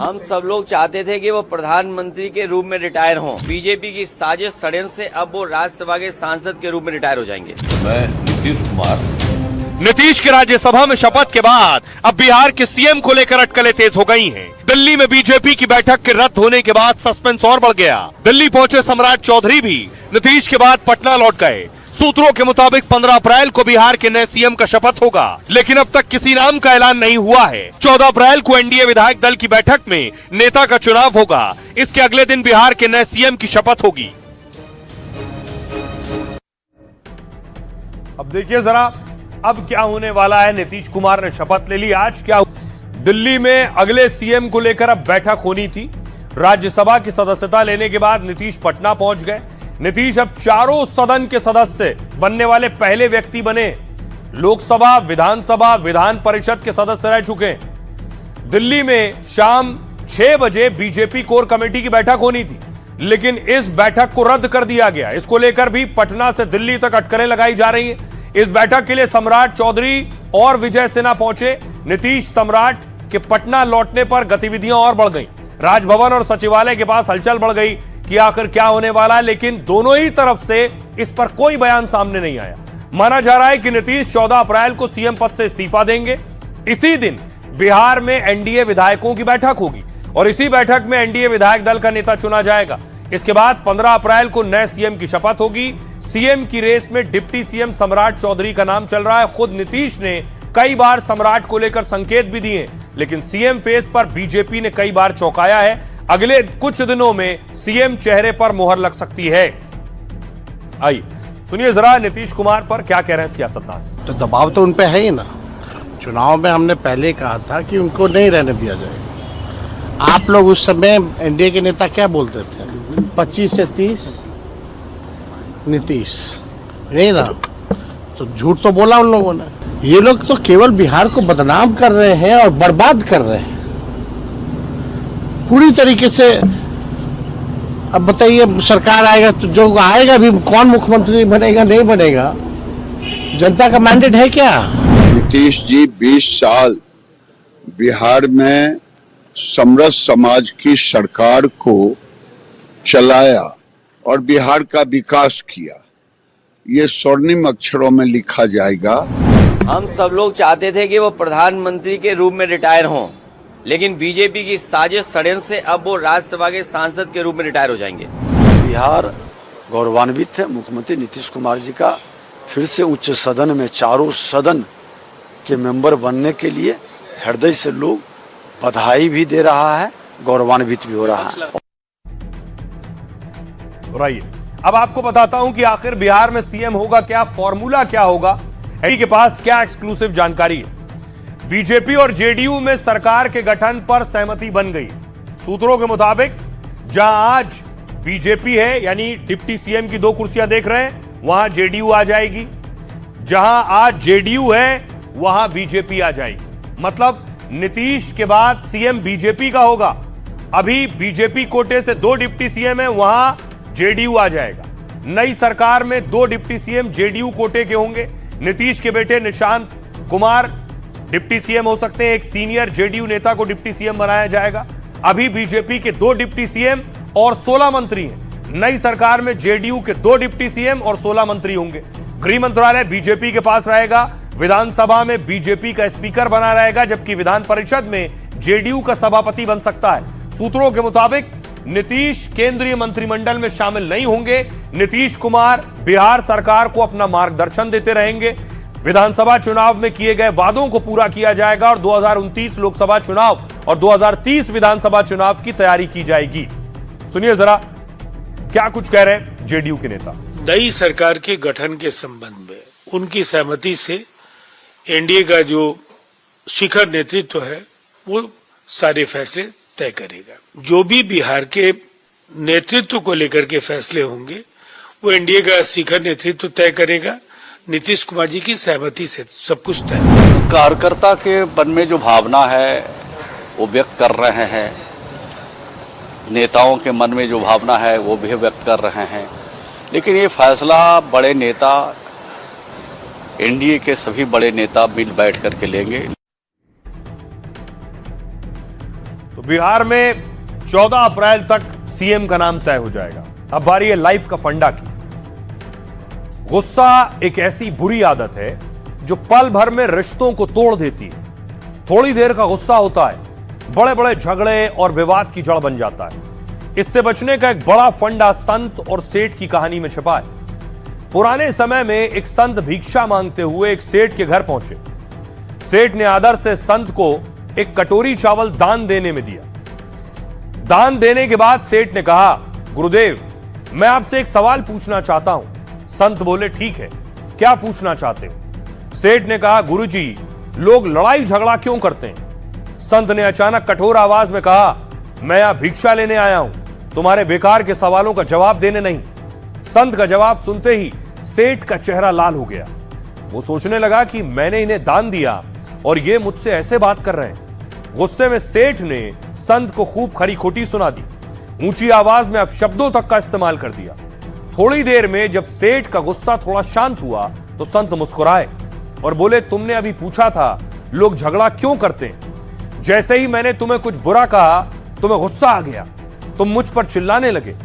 हम सब लोग चाहते थे कि वो प्रधानमंत्री के रूप में रिटायर हों। बीजेपी की साजिश षड्यंत्र से अब वो राज्यसभा के सांसद के रूप में रिटायर हो जाएंगे। मैं नीतीश कुमार। नीतीश के राज्यसभा में शपथ के बाद अब बिहार के सीएम को लेकर अटकलें तेज हो गई हैं। दिल्ली में बीजेपी की बैठक के रद्द होने के बाद सस्पेंस और बढ़ गया। दिल्ली पहुंचे सम्राट चौधरी भी नीतीश के बाद पटना लौट गए। सूत्रों के मुताबिक 15 अप्रैल को बिहार के नए सीएम का शपथ होगा, लेकिन अब तक किसी नाम का ऐलान नहीं हुआ है। 14 अप्रैल को एनडीए विधायक दल की बैठक में नेता का चुनाव होगा। इसके अगले दिन बिहार के नए सीएम की शपथ होगी। अब देखिए जरा अब क्या होने वाला है। नीतीश कुमार ने शपथ ले ली। आज क्या दिल्ली में अगले सीएम को लेकर अब बैठक होनी थी। राज्यसभा की सदस्यता लेने के बाद नीतीश पटना पहुंच गए। नीतीश अब चारों सदन के सदस्य बनने वाले पहले व्यक्ति बने। लोकसभा, विधानसभा, विधान परिषद के सदस्य रह चुके हैं। दिल्ली में शाम 6 बजे बीजेपी कोर कमेटी की बैठक होनी थी, लेकिन इस बैठक को रद्द कर दिया गया। इसको लेकर भी पटना से दिल्ली तक अटकलें लगाई जा रही हैं। इस बैठक के लिए सम्राट चौधरी और विजय सिन्हा पहुंचे। नीतीश सम्राट के पटना लौटने पर गतिविधियां और बढ़ गई। राजभवन और सचिवालय के पास हलचल बढ़ गई कि आखिर क्या होने वाला है, लेकिन दोनों ही तरफ से इस पर कोई बयान सामने नहीं आया। माना जा रहा है कि नीतीश 14 अप्रैल को सीएम पद से इस्तीफा देंगे। इसी दिन बिहार में एनडीए विधायकों की बैठक होगी और इसी बैठक में एनडीए विधायक दल का नेता चुना जाएगा। इसके बाद 15 अप्रैल को नए सीएम की शपथ होगी। सीएम की रेस में डिप्टी सीएम सम्राट चौधरी का नाम चल रहा है। खुद नीतीश ने कई बार सम्राट को लेकर संकेत भी दिए, लेकिन सीएम फेस पर बीजेपी ने कई बार चौंकाया है। अगले कुछ दिनों में सीएम चेहरे पर मुहर लग सकती है। आइए सुनिए जरा नीतीश कुमार पर क्या कह रहे हैं सियासतदान। तो दबाव तो उन पे है ही ना। चुनाव में हमने पहले कहा था कि उनको नहीं रहने दिया जाएगा। आप लोग उस समय एनडीए के नेता क्या बोलते थे? 25 से 30 नीतीश, नहीं ना? तो झूठ तो बोला उन लोगों ने। ये लोग तो केवल बिहार को बदनाम कर रहे हैं और बर्बाद कर रहे हैं पूरी तरीके से। अब बताइए, सरकार आएगा तो जो आएगा भी, कौन मुख्यमंत्री बनेगा नहीं बनेगा, जनता का मैंडेट है क्या? नीतीश जी 20 साल बिहार में समरस समाज की सरकार को चलाया और बिहार का विकास किया। ये स्वर्णिम अक्षरों में लिखा जाएगा। हम सब लोग चाहते थे कि वो प्रधानमंत्री के रूप में रिटायर हों, लेकिन बीजेपी की साजिश षड्यंत्र से अब वो राज्यसभा के सांसद के रूप में रिटायर हो जाएंगे। बिहार गौरवान्वित है मुख्यमंत्री नीतीश कुमार जी का फिर से उच्च सदन में चारों सदन के मेंबर बनने के लिए हृदय से लोग बधाई भी दे रहा है, गौरवान्वित भी हो रहा है। रहिए, अब आपको बताता हूं कि आखिर बिहार में सीएम होगा क्या, फॉर्मूला क्या होगा, एडी के पास क्या एक्सक्लूसिव जानकारी है। बीजेपी और जेडीयू में सरकार के गठन पर सहमति बन गई। सूत्रों के मुताबिक जहां आज बीजेपी है, यानी डिप्टी सीएम की 2 कुर्सियां देख रहे हैं, वहां जेडीयू आ जाएगी। जहां आज जेडीयू है वहां बीजेपी आ जाएगी। मतलब नीतीश के बाद सीएम बीजेपी का होगा। अभी बीजेपी कोटे से 2 डिप्टी सीएम है, वहां जेडीयू आ जाएगा। नई सरकार में 2 डिप्टी सीएम जेडीयू कोटे के होंगे। नीतीश के बेटे निशांत कुमार डिप्टी सीएम हो सकते हैं। एक सीनियर जेडीयू नेता को डिप्टी सीएम बनाया जाएगा। अभी बीजेपी के 2 डिप्टी सीएम और 16 मंत्री हैं। नई सरकार में जेडीयू के 2 डिप्टी सीएम और 16 मंत्री होंगे। गृह मंत्रालय बीजेपी के पास रहेगा। विधानसभा में बीजेपी का स्पीकर बना रहेगा, जबकि विधान परिषद में जेडीयू का सभापति बन सकता है। सूत्रों के मुताबिक नीतीश केंद्रीय मंत्रिमंडल में शामिल नहीं होंगे। नीतीश कुमार बिहार सरकार को अपना मार्गदर्शन देते रहेंगे। विधानसभा चुनाव में किए गए वादों को पूरा किया जाएगा और 2029 लोकसभा चुनाव और 2030 विधानसभा चुनाव की तैयारी की जाएगी। सुनिए जरा क्या कुछ कह रहे हैं जेडीयू के नेता। नई सरकार के गठन के संबंध में उनकी सहमति से एनडीए का जो शिखर नेतृत्व है वो सारे फैसले तय करेगा। जो भी बिहार के नेतृत्व को लेकर के फैसले होंगे वो एनडीए का शिखर नेतृत्व तय करेगा। नीतीश कुमार जी की सहमति से सब कुछ तय। कार्यकर्ता के मन में जो भावना है वो व्यक्त कर रहे हैं, नेताओं के मन में जो भावना है वो भी व्यक्त कर रहे हैं, लेकिन ये फैसला बड़े नेता, एनडीए के सभी बड़े नेता मिल बैठ करके लेंगे। तो बिहार में 14 अप्रैल तक सीएम का नाम तय हो जाएगा। अब बारी है लाइफ का फंडा की। गुस्सा एक ऐसी बुरी आदत है जो पल भर में रिश्तों को तोड़ देती है। थोड़ी देर का गुस्सा होता है, बड़े बड़े झगड़े और विवाद की जड़ बन जाता है। इससे बचने का एक बड़ा फंडा संत और सेठ की कहानी में छिपा है। पुराने समय में एक संत भिक्षा मांगते हुए एक सेठ के घर पहुंचे। सेठ ने आदर से संत को एक कटोरी चावल दान देने में दिया। दान देने के बाद सेठ ने कहा, गुरुदेव, मैं आपसे एक सवाल पूछना चाहता हूं। संत बोले, ठीक है, क्या पूछना चाहते हो? सेठ ने कहा, गुरुजी, लोग लड़ाई झगड़ा क्यों करते हैं? संत ने अचानक कठोर आवाज में कहा, मैं यहां भिक्षा लेने आया हूं, तुम्हारे बेकार के सवालों का जवाब देने नहीं। संत का जवाब सुनते ही सेठ का चेहरा लाल हो गया। वो सोचने लगा कि मैंने इन्हें दान दिया और ये मुझसे ऐसे बात कर रहे हैं। गुस्से में सेठ ने संत को खूब खरी खोटी सुना दी। ऊंची आवाज में अपशब्दों तक का इस्तेमाल कर दिया। थोड़ी देर में जब सेठ का गुस्सा थोड़ा शांत हुआ तो संत मुस्कुराए और बोले, तुमने अभी पूछा था लोग झगड़ा क्यों करते हैं। जैसे ही मैंने तुम्हें कुछ बुरा कहा तुम्हें गुस्सा आ गया, तुम मुझ पर चिल्लाने लगे।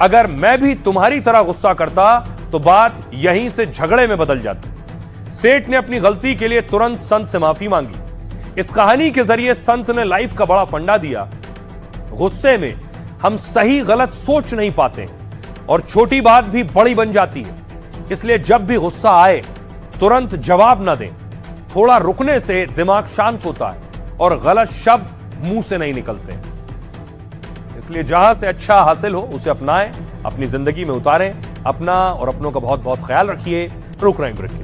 अगर मैं भी तुम्हारी तरह गुस्सा करता तो बात यहीं से झगड़े में बदल जाती। सेठ ने अपनी गलती के लिए तुरंत संत से माफी मांगी। इस कहानी के जरिए संत ने लाइफ का बड़ा फंडा दिया। गुस्से में हम सही गलत सोच नहीं पाते और छोटी बात भी बड़ी बन जाती है। इसलिए जब भी गुस्सा आए तुरंत जवाब ना दें। थोड़ा रुकने से दिमाग शांत होता है और गलत शब्द मुंह से नहीं निकलते। इसलिए जहां से अच्छा हासिल हो उसे अपनाएं, अपनी जिंदगी में उतारें। अपना और अपनों का बहुत बहुत ख्याल रखिए। रुक रहे हैं ब्रेक के लिए।